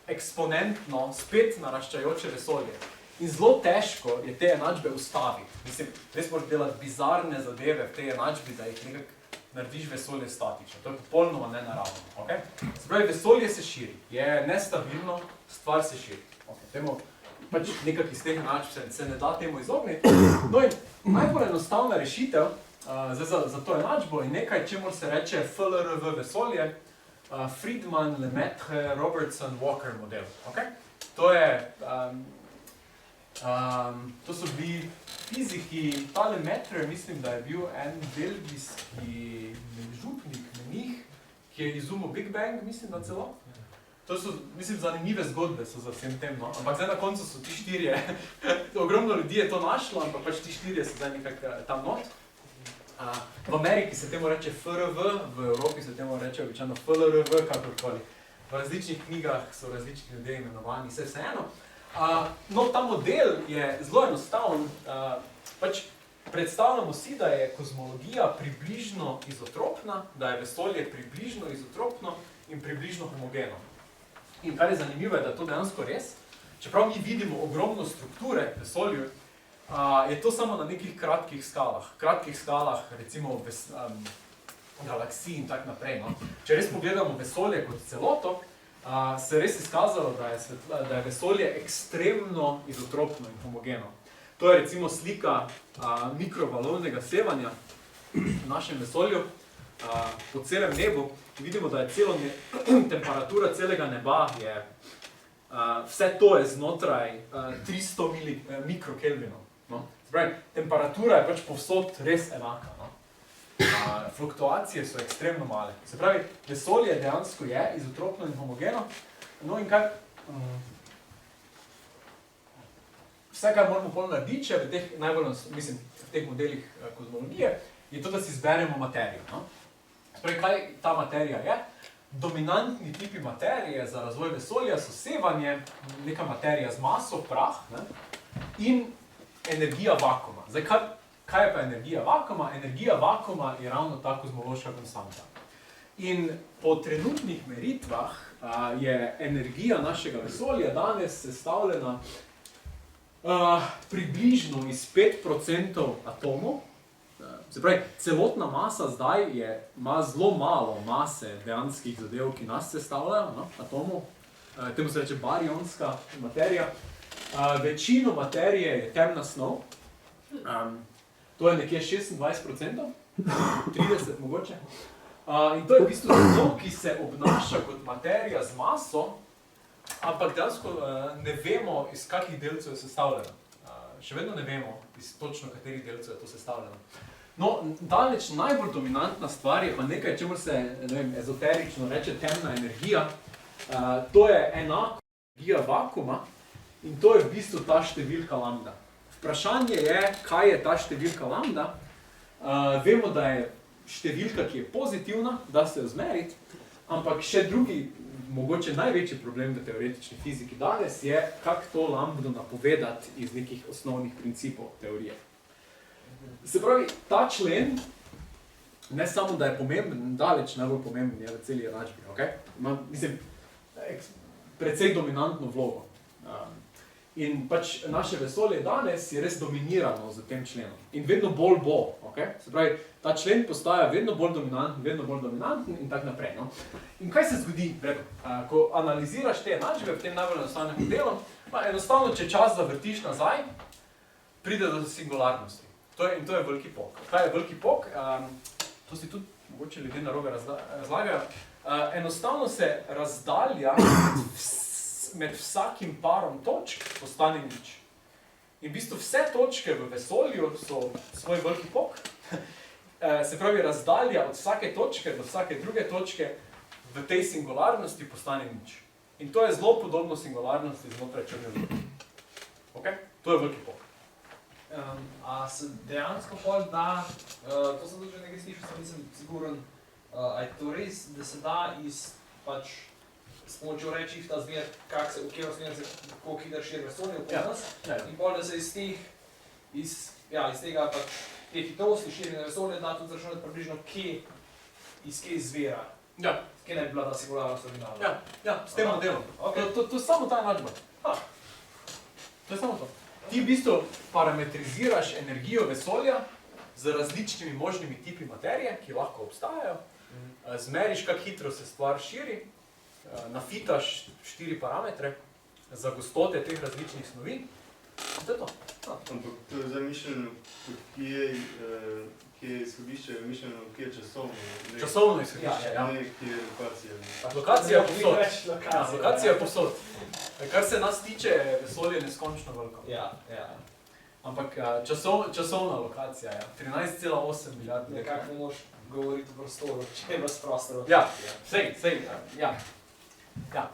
eksponentno spet naraščajoče vesolje. In zelo težko je te enačbe ustaviti. Mislim, res moraš delati bizarne zadeve v tej enačbi, da jih nekako narediš vesolje statično. To je popolnoma nenaravno. Okay? Se pravi, vesolje se širi, je nestabilno, stvar se širi. Okay. Pač nekak iz teh enačb se ne da temu izogniti. No in najbolj enostavna rešitev za to enačbo je nekaj, čemur se reče FLRV vesolje, Friedman, Lemaitre, Robertson, Walker model. Okay? To so bili fiziki, ta Lemaitre, mislim, da je bil en belgijski župnik, menih, ki je izumil Big Bang, mislim, da celo. To so, mislim, zanimive zgodbe so za vsem tem, no? Ampak zdaj na koncu so ti štirje, ogromno ljudi je to našlo, ampak pač ti štirje so zdaj nekako tam not. V Ameriki se temu reče FRV, v Evropi se temu reče običajno FLRV, kakorkoli. V različnih knjigah so različni ljudje imenovani, vseeno. No, ta model je zelo enostaven. Pač predstavljamo si, da je kozmologija približno izotropna, da je vesolje približno izotropno in približno homogeno. In kar je zanimivo, je, da je to dejansko res. Čeprav mi vidimo ogromno strukture v vesolju, je to samo na nekih kratkih skalah, recimo galaksij in tak naprej. No. Če res pogledamo vesolje kot celoto, se res izkazalo, da je vesolje ekstremno izotropno in homogeno. To je recimo slika mikrovalovnega sevanja v našem vesolju po celem nebu. Vidimo, da je temperatura celega neba, vse to je znotraj 300 mikrokelvinov. No? Temperatura je pač povsod res enaka. No? Fluktuacije so ekstremno male. Se pravi, vesolje dejansko je izotropno in homogeno. No in kaj? Vse, kar moramo pol narediti, če v teh modelih kozmologije, je to, da si izberemo materijo. No? Se pravi, kaj ta materija je? Dominantni tipi materije za razvoj vesolja so sevanje, neka materija z maso, prah, ne? In energija vakuma. Zdaj, kaj je pa energija vakuma? Energija vakuma je ravno ta kozmološka konstanta. In po trenutnih meritvah je energija našega vesolja danes sestavljena približno iz 5% atomov. Se pravi, celotna masa zdaj ima zelo malo mase dejanskih zadev, ki nas sestavljajo, no, atomov. Temu se reče barionska materija. Večino materije je temna snov. To je nekje 26%, 30 mogoče. In to je v bistvu snov, ki se obnaša kot materija z maso, ampak dejansko ne vemo, iz kakih delcev je sestavljena. Še vedno ne vemo, iz točno katerih delcev je to sestavljeno. No, daleč najbolj dominantna stvar je pa nekaj, čemu se ezoterično reče temna energija. To je enako energija vakuma in to je v bistvu ta številka lambda. Vprašanje je, kaj je ta številka lambda. Vemo, da je številka, ki je pozitivna, da se jo zmeriti, ampak še drugi, mogoče največji problem v teoretični fiziki danes je, kako to lambdo napovedati iz nekih osnovnih principov teorije. Se pravi, ta člen, ne samo da je pomemben, daleč najbolj pomemben je v celi enačbi, okay? Ima, mislim, precej dominantno vlogo. In pač naše vesolje danes je res dominirano z tem členom. In vedno bolj bo, okay? Se pravi, ta člen postaja vedno bolj dominanten in tak naprej. No? In kaj se zgodi, ko analiziraš te enačbe v tem najbolj enostavnem modelu, pa enostavno, če čas zavrtiš nazaj, pride do singularnosti. In to je veliki pok. Kaj je veliki pok? To si tudi mogoče ljudje narobe razlagajo. Enostavno se razdalja med vsakim parom točk postane nič. In v bistvu vse točke v vesolju so svoj veliki pok. Se pravi, razdalja od vsake točke do vsake druge točke v tej singularnosti postane nič. In to je zelo podobno singularnosti znotraj črne luknje. Okay? To je veliki pok. A se dejansko pol da, to sem tudi že nekaj slišal, sem nisem siguren, a je to res, da se da pač s pomočjo redshifta zmeriti, v katero smer se koliko hiter širi vesolje okoli nas, in pol da se iz tega pač te hitrosti širjenja vesolja da tudi zračunati približno iz kje izvira. Ja. Kje naj bi bila ta singularnost originalna. Ja, s tem modelom. Okay. To je samo ta enačba. To je samo to. Ti v bistvu parametriziraš energijo vesolja z različnimi možnimi tipi materije, ki lahko obstajajo, zmeriš, kako hitro se stvar širi, nafitaš 4 parametre za gostote teh različnih snovi. To je to. Ampak to je zdaj mišljeno, kje je izhodišče, je mišljeno, kje je časovno. Časovno izhodišče, ja. Ne, kje je lokacija. Lokacija je povsod. Lokacija je povsod. Kar se nas tiče, je vesolje neskončno veliko. Ja. Ampak časovna lokacija, ja. 13,8 milijard. Nekako ne moš govoriti o prostoru, če imaš prostor. Ja, sej, ja. Ja,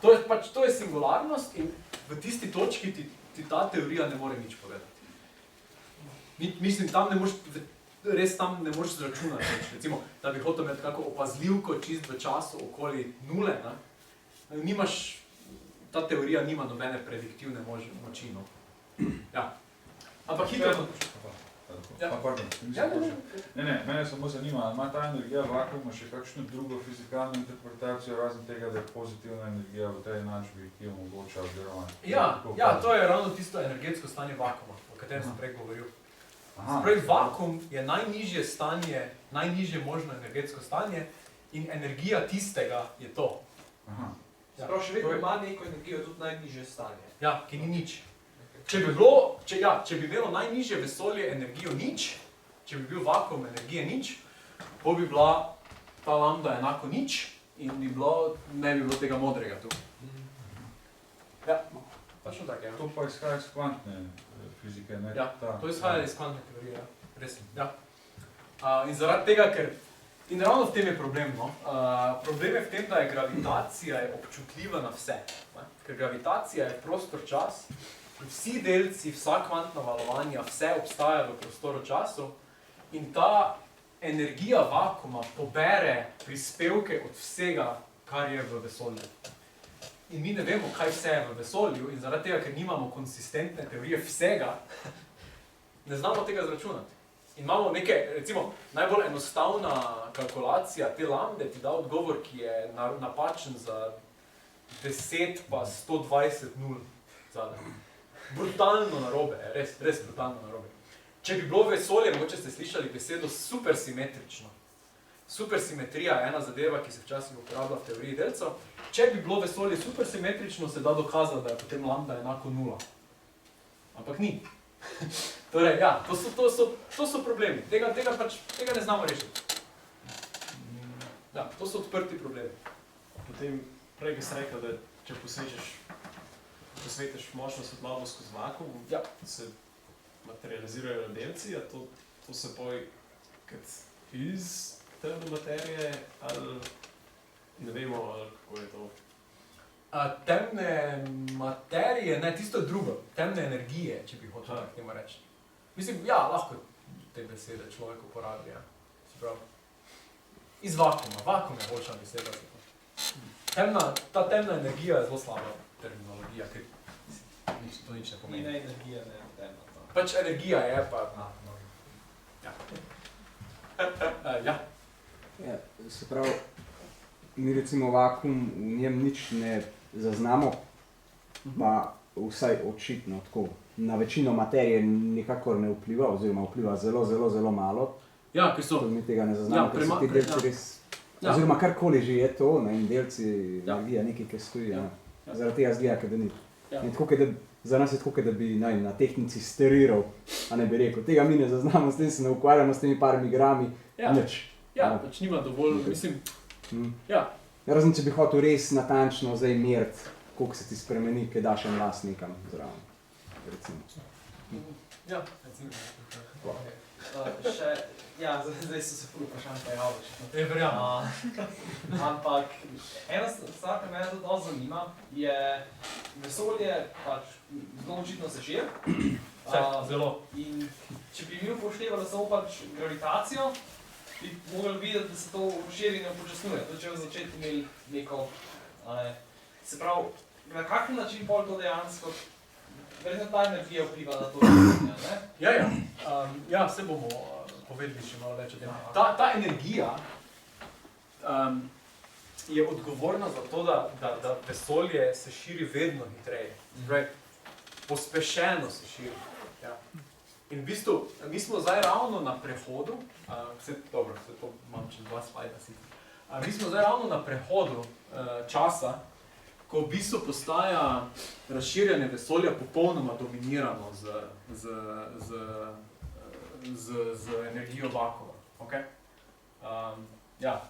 to je singularnost in v tisti točki ti ta teorija ne more nič povedati. Mislim, tam ne moreš zračunati. Recimo, da bi hotel imeti kako opazljivko čist v času okoli nule, ta teorija nima nobene prediktivne moči. No. Ja. Ampak hitro... Ne, mene samo zanima, ali ima ta energija vakuma še kakšno drugo fizikalno interpretacijo, razen tega, da je pozitivna energija v tej enačbi, ki omogoča oziroma... Ja, to je ravno tisto energetsko stanje vakuma, o katerem sem prej govoril. Spravi, vakum je najnižje stanje, najnižje možno energetsko stanje in energija tistega je to. Sprav, še vedno ima neko energijo tudi najnižje stanje. Ja, ki ni nič. Če bi imelo najnižje vesolje energijo nič, če bi bil vakuum energije nič, po bi bila ta lambda enako nič in ne bi bilo tega modrega tu. Ja, točno tako, ja. To pa izhaja iz kvantne fizike, ne? Ja, to izhaja iz kvantne teorije, ja. Res, ja. In zaradi tega, in ravno v tem je problem, no. Problem je v tem, da je gravitacija občutljiva na vse. Ker gravitacija je prostor-čas, vsi delci, vsa kvantna valovanja, vse obstaja v prostoru-času in ta energija vakuma pobere prispevke od vsega, kar je v vesolju. In mi ne vemo, kaj vse je v vesolju in zaradi tega, ker nimamo konsistentne teorije vsega, ne znamo tega zračunati. In imamo neke, recimo, najbolj enostavna kalkulacija te lambde ti da odgovor, ki je napačen za 10 pa 120 nul zadaj. Brutalno narobe, res brutalno narobe. Če bi bilo vesolje, mogoče ste slišali besedo supersimetrično. Supersimetrija je ena zadeva, ki se včasih uporablja v teoriji delcev. Če bi bilo vesolje supersimetrično, se da dokazati, da je potem lambda enako 0. Ampak ni. Torej, ja, to so problemi. Tega ne znamo rešiti. Ja, to so odprti problemi. Potem prej si rekel, da če posvetiš močno svetlobo skozi vakuum, se materializirajo delci, a to se Iz temne materije ali ne vemo, ali kako je to. Temne materije, ne, tisto je drugo. Temne energije, če bi hotel k temu reči. Mislim, ja, lahko te besede človek uporabi, ja. Se pravi, iz vakuma. Vakum je boljša beseda za to. Ta temna energija je zelo slaba terminologija, ker to nič ne Ni pomeni. ne energija, ne temna. Pač energija je pa... Ja. Ja. Ja, se pravi, mi recimo vakuum, v njem nič ne zaznamo, pa vsaj očitno tako. Na večino materije nikakor ne vpliva, oziroma vpliva zelo, zelo, zelo malo. Ja, ker so... Mi tega ne zaznamo, ker so ti delci res... Ja. Oziroma karkoli že je to, ne, in delci, Ja. energija, nekaj, ki stoji. Ja. Ja. Zaradi tega zgleda, da ni. Ja. In tako, da, za nas je tako, da bi na tehnici steriral, a ne bi rekel, tega mi ne zaznamo, s tem se ne ukvarjamo, s temi parmi grami, Ja. nič. Ja, pač nima dovolj, mislim... Ja. Razen, če bi hotel res natančno zdaj meriti, koliko se ti spremeni, kaj daš en las nekam zraven. Recimo. Ja, recimo. Še, ja, zdaj so se ful vprašanj pojavili. Verjamem. Ampak ena stvar, ki me tudi dosti zanima, je vesolje pač zelo očitno se širi. Zelo. In če bi mi upoštevali samo pač gravitacijo, bi mogli videti, da se to širjenje upočasnjuje. Tudi če v začetku imeli neko, se pravi, na kakšen način pol to dejansko, verjetno ta energija vpliva na to širjenje, ne? Ja. Ja, se bomo povedali še malo več o tem. Ta energija je odgovorna za to, da vesolje se širi vedno hitreje. Pospešeno se širi. Ja. In v bistvu, mi smo zdaj ravno na prehodu, dobro, to imam čez 2 slajda sicer. Mi smo zdaj ravno na prehodu časa, ko v bistvu postaja razširjanje vesolja popolnoma dominirano z energijo vakuma. Okay? Ja.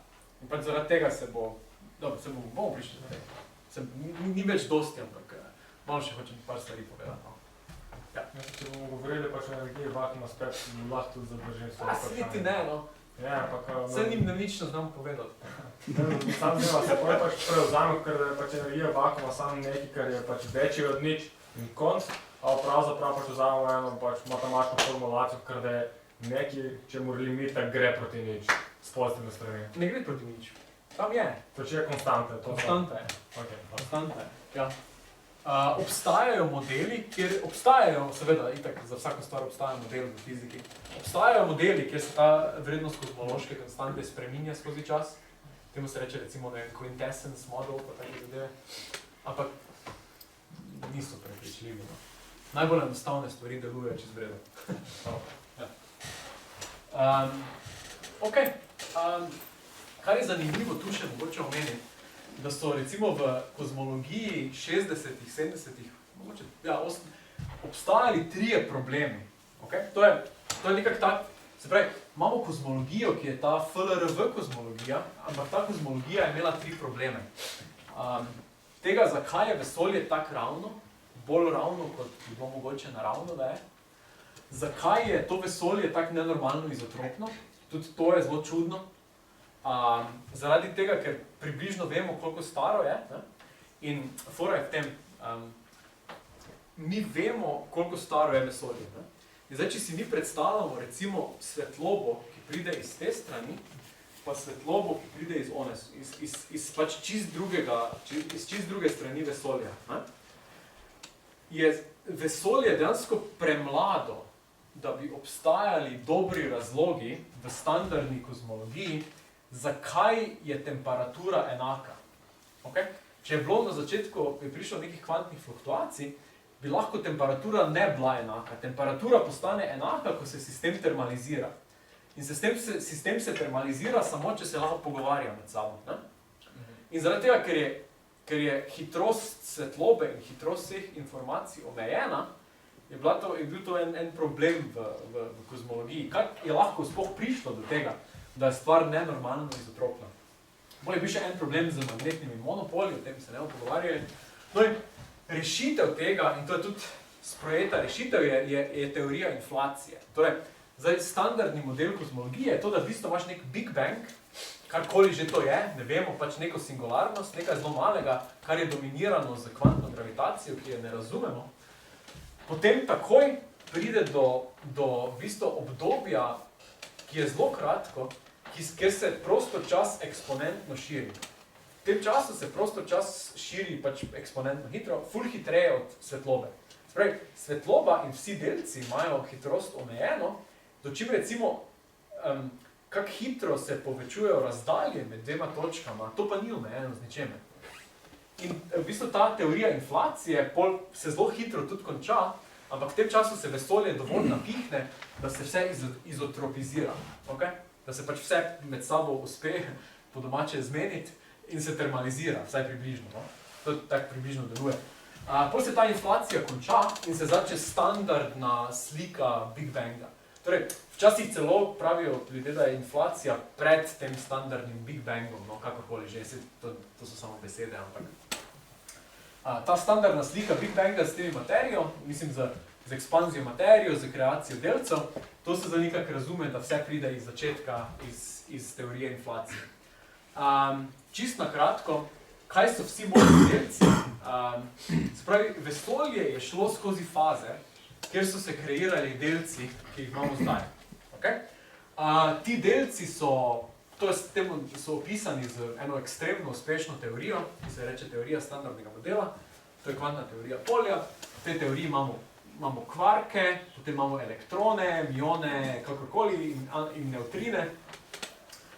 In pač zaradi tega se bomo prišli do tega. Ni več dosti, ampak malo še hočem par stvari povedati. Ja. Če bomo govorili pač o energiji vakuma, spet lahko tudi zadržim svoje vprašanje. Niti ne, no. Ja, ampak... Saj njim nič ne znam povedati. Sam znima se pač prevzame, ker je pač energija vakuma samo nekaj, kar je pač večji od nič in konc, a pravzaprav pač vzamemo eno pač matematično formulacijo, ker da je nekaj, čemur limita gre proti nič, s pozitivne strani. Ne gre proti nič. Tam je. Pač je konstanta. Konstanta je. Okay. Konstanta je, ja. Obstajajo modeli, kjer obstajajo, seveda, itak za vsako stvar obstajajo modeli v fiziki, obstajajo modeli, kjer se ta vrednost kozmološke konstante spreminja skozi čas. Temu se reče recimo quintessence model, pa take zadeve. Ampak niso prepričljivi. No. Najbolj enostavne stvari delujejo čez vredo. Ok. Kar je zanimivo tu še mogoče omeniti, da so recimo v kozmologiji 60-ih, 70-ih, mogoče, ja, obstajali 3 problemi. Okay? To je nekako tak, se pravi, imamo kozmologijo, ki je ta FLRV kozmologija, ampak ta kozmologija je imela 3 probleme. Tega, zakaj je vesolje tako ravno, bolj ravno, kot bi bilo mogoče naravno, da je. Zakaj je to vesolje tako nenormalno izotropno, tudi to je zelo čudno. Zaradi tega, ker približno vemo, koliko staro je, ne? In fora je v tem, mi vemo, koliko staro je vesolje. Ne? In zdaj, če si mi predstavljamo recimo svetlobo, ki pride iz te strani, pa svetlobo, ki pride iz pač čist druge strani vesolja, ne? Je vesolje dejansko premlado, da bi obstajali dobri razlogi v standardni kozmologiji, zakaj je temperatura enaka. Okay? Če je bilo na začetku, je prišlo nekih kvantnih fluktuacij, bi lahko temperatura ne bila enaka. Temperatura postane enaka, ko se sistem termalizira. In sistem se termalizira samo, če se lahko pogovarja med sabo. Ne? In zaradi tega, ker je hitrost svetlobe in hitrost vseh informacij omejena, je bil to en problem v kozmologiji. Kaj je lahko sploh prišlo do tega, da je stvar nenormalno izotropna. Bolje bi še en problem z magnetnimi monopoli, o tem se ne bomo pogovarjali. No in rešitev tega, in to je tudi sprejeta rešitev, je teorija inflacije. Torej, Zdaj, standardni model kozmologije je to, da v bistvu imaš nek Big Bang, karkoli že to je, ne vemo, pač neko singularnost, nekaj zelo malega, kar je dominirano z kvantno gravitacijo, ki je ne razumemo. Potem takoj pride do v bistvu obdobja, ki je zelo kratko, kjer se prostor-čas eksponentno širi. V tem času se prostor-čas širi pač eksponentno hitro, ful hitreje od svetlobe. Spravi, svetloba in vsi delci imajo hitrost omejeno, dočim recimo, kako hitro se povečujejo razdalje med dvema točkama, to pa ni omejeno z ničemer. In v bistvu ta teorija inflacije se zelo hitro tudi konča, ampak v tem času se vesolje dovolj napihne, da se vse izotropizira. Okay? Da se pač vse med sabo uspe po domače zmeniti in se termalizira, vsaj približno. No? To tako približno deluje. Potem se ta inflacija konča in se začne standardna slika Big Banga. Torej, včasih celo pravijo ljudje, da je inflacija pred tem standardnim Big Bangom, no, kakorkoli že, to so samo besede, ampak. Ta standardna slika Big Banga s temi materijo, mislim z ekspanzijo materijo, z kreacijo delcev, to se za nekako razume, da vse pride iz začetka, iz teorije inflacije. Čisto na kratko, kaj so vsi možni delci? Se pravi, vesolje je šlo skozi faze, kjer so se kreirali delci, ki jih imamo zdaj. Okay? Ti delci so opisani z eno ekstremno uspešno teorijo, ki se reče teorija standardnega modela, to je kvantna teorija polja. V tej teoriji imamo kvarke, potem imamo elektrone, mione, kakorkoli in nevtrine.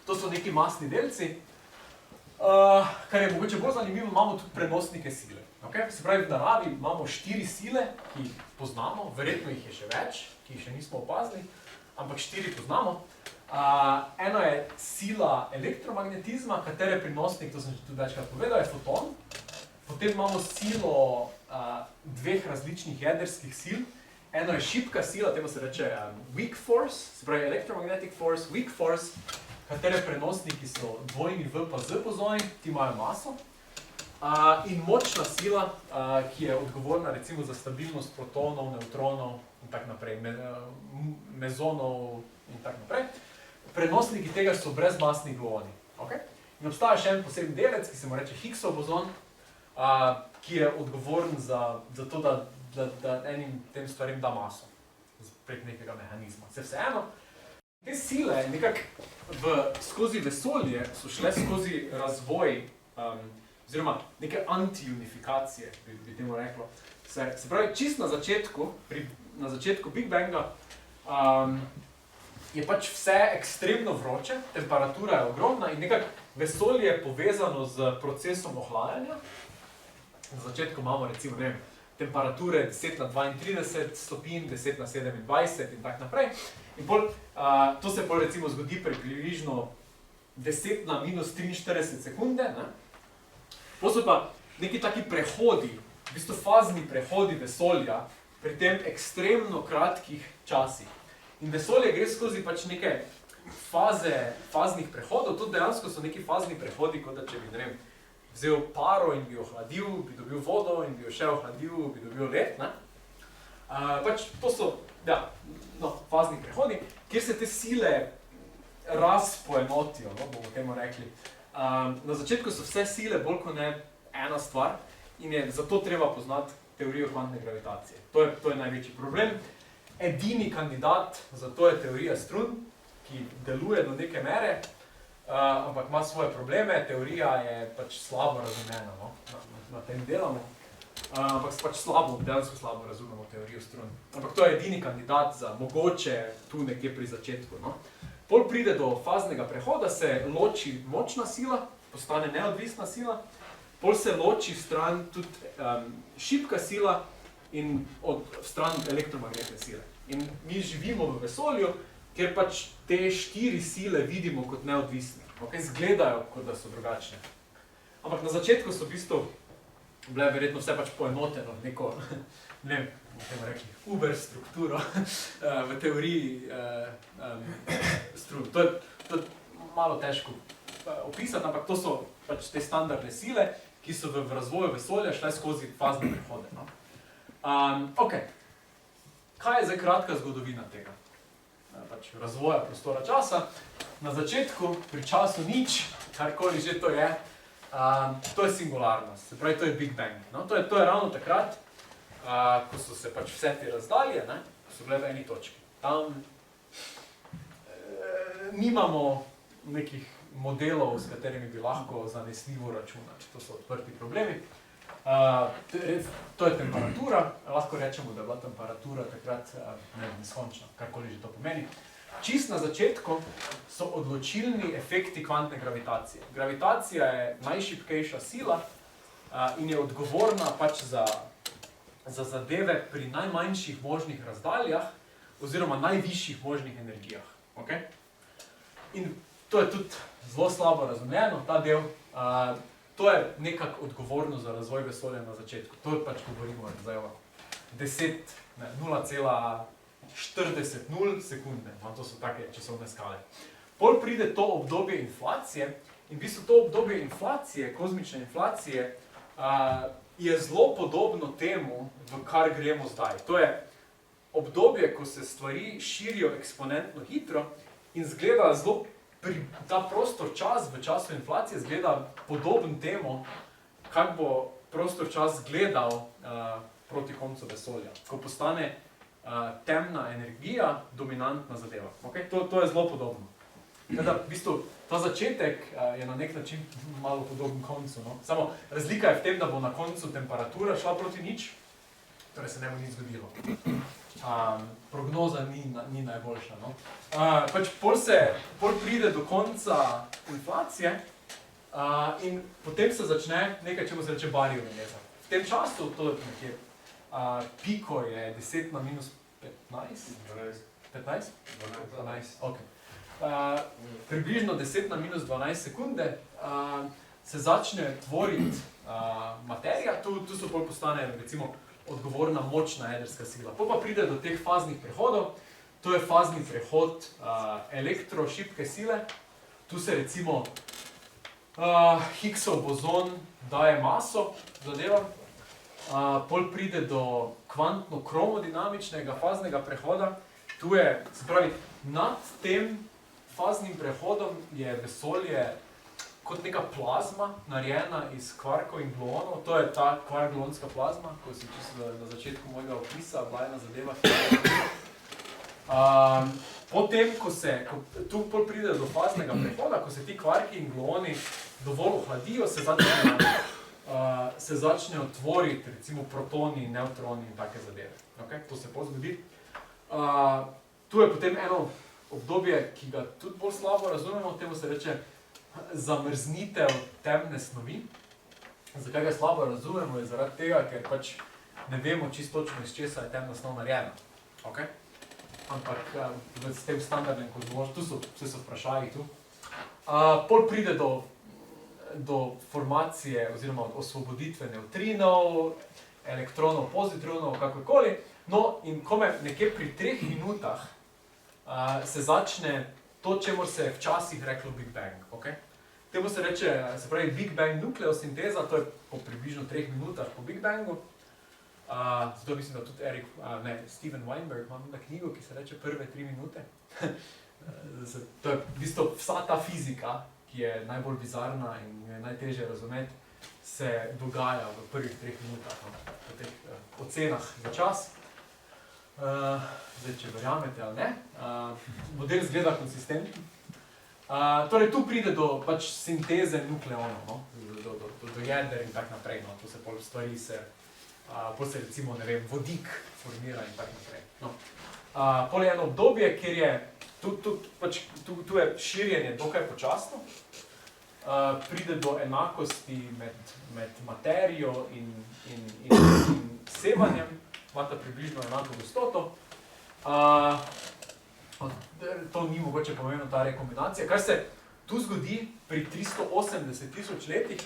To so neki masni delci. Kar je mogoče bolj zanimivo, imamo tudi prenosnike sile. Okay? Se pravi, v naravi imamo 4 sile, ki jih poznamo, verjetno jih je še več, ki jih še nismo opazili, ampak 4 poznamo. Eno je sila elektromagnetizma, katere prenosnik, to sem že tudi večkrat povedal, je foton. Potem imamo silo 2 različnih jedrskih sil. Eno je šibka sila, temu se reče weak force, se pravi electromagnetic force, weak force, katere prenosniki so dvojni V pa Z bozoni, ti imajo maso. In močna sila, ki je odgovorna recimo za stabilnost protonov, nevtronov in tak naprej, mezonov in tak naprej. Prenosniki tega so brezmasni gluoni. Okay? In obstaja še en poseben delec, ki se mu reče Higgsov bozon, ki je odgovoren za to, da enim tem stvarem da maso prek nekega mehanizma. Vseeno, te sile nekako skozi vesolje so šle skozi razvoj, oziroma neke anti-unifikacije, bi temu reklo. Se pravi, čist na začetku Big Banga je pač vse ekstremno vroče, temperatura je ogromna in nekako vesolje je povezano z procesom ohlajanja. Na začetku imamo recimo, ne vem, temperature 10 na 32 stopinj, 10 na 27 in tak naprej. In to se recimo zgodi pri približno 10 na minus 43 sekunde. Ne? Potem so pa neki taki prehodi, v bistvu fazni prehodi vesolja pri tem ekstremno kratkih časih. In vesolje gre skozi pač neke faznih prehodov, to dejansko so neki fazni prehodi, kot da če bi, ne vem, vzel paro in bi jo ohladil, bi dobil vodo in bi jo še ohladil, bi dobil led, ne? Pač to so, fazni prehodi, kjer se te sile razpoenotijo, bomo temu rekli. Na začetku so vse sile bolj kot ne ena stvar in je zato treba poznati teorijo kvantne gravitacije. To je največji problem. Edini kandidat za to je teorija strun, ki deluje do neke mere, ampak ima svoje probleme. Teorija je pač slabo razumena, no? Na tem delamo. Ampak pač dejansko slabo razumemo teorijo strun. Ampak to je edini kandidat za mogoče tu nekje pri začetku, no? Pol pride do faznega prehoda, se loči močna sila, postane neodvisna sila, pol se loči stran tudi šibka sila in stran elektromagnetne sile. In mi živimo v vesolju, kjer pač te 4 sile vidimo kot neodvisne. Okay? Zgledajo, kot da so drugačne. Ampak na začetku so v bistvu bile verjetno vse pač poenoteno v neko, ne vem, bomo rekli, Uber strukturo v teoriji strun. To je malo težko opisati, ampak to so pač te standardne sile, ki so v razvoju vesolja šle skozi fazne prehode. No? Ok, kaj je zdaj kratka zgodovina tega? pač razvoja prostora časa. Na začetku, pri času nič, karkoli že to je singularnost, se pravi, to je Big Bang. No? To je ravno takrat, ko so se pač vse te razdalje, ne, so bile v eni točki. Tam nimamo nekih modelov, s katerimi bi lahko zanesljivo računali, to so odprti problemi. To je temperatura, lahko rečemo, da je bila temperatura takrat neskončna, karkoli že to pomeni. Čist na začetku so odločilni efekti kvantne gravitacije. Gravitacija je najšibkejša sila in je odgovorna pač za zadeve pri najmanjših možnih razdaljah oziroma najvišjih možnih energijah. Okay? In to je tudi zelo slabo razumljeno, ta del. To je nekako odgovorno za razvoj vesolja na začetku. To pač govorimo zdaj o 0,40 sekunde. To so take časovne skale. Pol pride to obdobje inflacije in v bistvu to obdobje inflacije, kozmične inflacije, je zelo podobno temu, v kar gremo zdaj. To je obdobje, ko se stvari širijo eksponentno hitro in zgleda zelo, ta prostor čas v času inflacije zgleda podoben temu, kak bo prostor čas gledal proti koncu vesolja, ko postane temna energija dominantna zadeva. Okay? To je zelo podobno. Teda, v bistvu, ta začetek je na nek način malo podoben koncu. No? Samo razlika je v tem, da bo na koncu temperatura šla proti nič, torej se ne bo nič zgodilo. Prognoza ni najboljša. No? Pač pol pride do konca inflacije in potem se začne nekaj, čemu se reče bariogeneza. V tem času, to je nekje, piko je 10 na minus 15? 15? 12. Okay. Približno 10 na minus 12 sekunde se začne tvoriti materija, tu so pol postane recimo odgovorna močna jedrska sila. Potem pa pride do teh faznih prehodov, to je fazni prehod elektrošibke sile, tu se recimo Higgsov bozon daje maso zadevam, pol pride do kvantno-kromodinamičnega faznega prehoda, tu je, se pravi, nad tem faznim prehodom je vesolje kot neka plazma, narejena iz kvarkov in gluonov. To je ta kvark-gluonska plazma, ko si čisto na začetku mojega opisa, bila ena zadeva. Potem, tu pride do faznega prehoda, ko se ti kvarki in gluoni dovolj ohladijo, se začnejo tvoriti recimo protoni, nevtroni in take zadeve. Okay? To se pozgodi. Tu je potem eno obdobje, ki ga tudi bolj slabo razumemo, temu se reče zamrznitev temne snovi. Zakaj ga slabo razumemo, je zaradi tega, ker pač ne vemo čisto točno, iz česa je temna snov narejena. Okay? Ampak s tem standardnem kozmološkim, tu so vse vprašali tu. Pol pride do formacije oziroma osvoboditve nevtrinov, elektronov, pozitronov, kakorkoli. No in kome nekje pri 3 minutah se začne to, čemu se je včasih reklo Big Bang. Okay? Temu se reče, se pravi Big Bang nukleosinteza, to je po približno 3 minutah po Big Bangu. Zato mislim, da tudi Steven Weinberg ima na knjigo, ki se reče Prve 3 minute. To je v bistvu vsa ta fizika, ki je najbolj bizarna in je najtežje razumeti, se dogaja v prvih 3 minutah, no, v teh ocenah za čas. Zdaj, če verjamete ali ne, model zgleda konsistenten. Torej, tu pride do pač sinteze nukleonov, no? do jeder in tak naprej, no? To se pol stvari pol se recimo, ne vem, vodik formira in tak naprej. No. Pol je eno obdobje, kjer je, tu je širjenje dokaj počasno, pride do enakosti med materijo in sevanjem, imata približno enako gostoto. To ni mogoče pomembno, ta rekombinacija. Kar se tu zgodi pri 380 tisoč letih,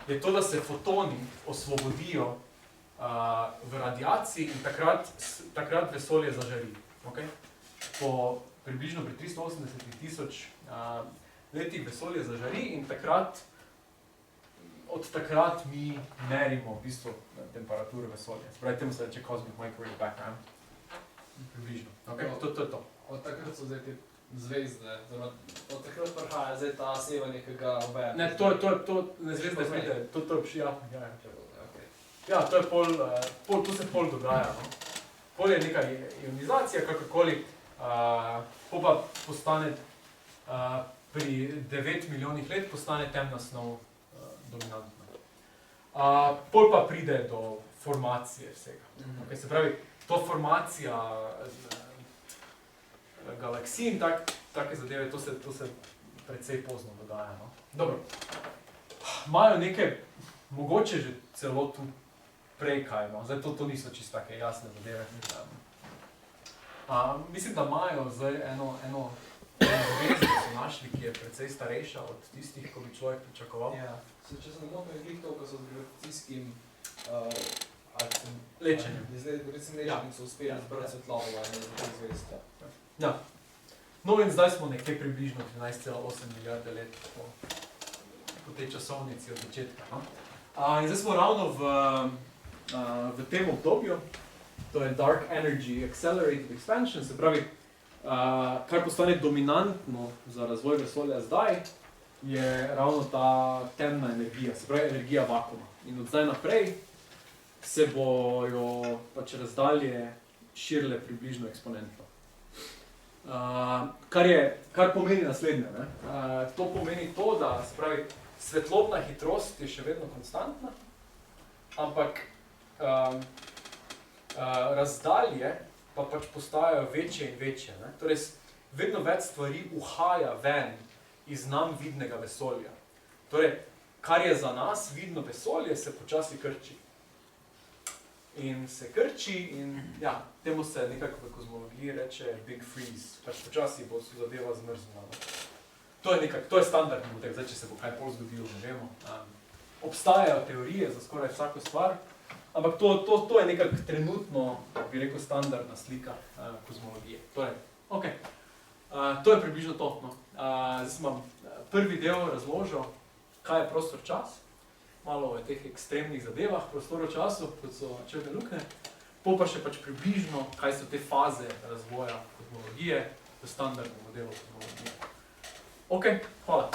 je to, da se fotoni osvobodijo v radiaciji in takrat vesolje zažari. Okay? Po približno pri 380 tisoč letih vesolje zažari in od takrat mi merimo v bistvu temperaturo vesolja. Spravi, temu se reče cosmic microwave background. Približno. Okay? To je to. Od takrat so zdaj te zvezde, od takrat prihaja zdaj ta sevanje, ki ga Robert. Ne, to ne zvezde pride, to je ja. Ja, to je to se pol dogaja, no. Pol je neka ionizacija, kakorkoli, pol pa postane, pri 9 milijonih let postane temna snov dominantna. Pol pa pride do formacije vsega. Okay, se pravi, to formacija galaksij in take zadeve, to se precej pozno dogaja, no. Dobro. Imajo neke, mogoče že celo tu prej kaj, no. Zdaj to niso čisto take jasne zadeve. Mislim, da imajo zdaj eno zvezdo so našli, ki je precej starejša od tistih, ko bi človek pričakoval. Ja, če se ne motim, je glih to, ko so z gravitacijskim lečenjem. Recimo lečenjem so uspeli zbrati svetlobo za te zvezde. Ja. No in zdaj smo nekje približno 13,8 milijarde let po tej časovnici od začetka. No? In zdaj smo ravno v tem obdobju, to je Dark Energy Accelerated Expansion, se pravi, kar postane dominantno za razvoj vesolja zdaj, je ravno ta temna energija, se pravi energija vakuma. In od zdaj naprej se bojo pač razdalje širile približno eksponentno. Kar pomeni naslednje. Ne? To pomeni to, da se pravi, svetlobna hitrost je še vedno konstantna, ampak razdalje pa pač postajajo večje in večje. Ne? Torej, vedno več stvari uhaja ven iz nam vidnega vesolja. Torej, kar je za nas vidno vesolje, se počasi krči. In se krči in ja, temu se nekako v kozmologiji reče big freeze, pač počasi bo zadeva zmrznila. To je standardni motek, zdaj če se bo kaj pol zgodilo, ne vemo. Obstajajo teorije za skoraj vsako stvar, ampak to je nekako trenutno, bi rekel, standardna slika kozmologije. Torej, ok, to je približno to. No. Zdaj sem vam prvi del razložil, kaj je prostor-čas, malo o teh ekstremnih zadevah prostoru-času, kot so črne luknje, pol pa še pač približno, kaj so te faze razvoja kozmologije v standardnem modelu kozmologije. Ok, hvala.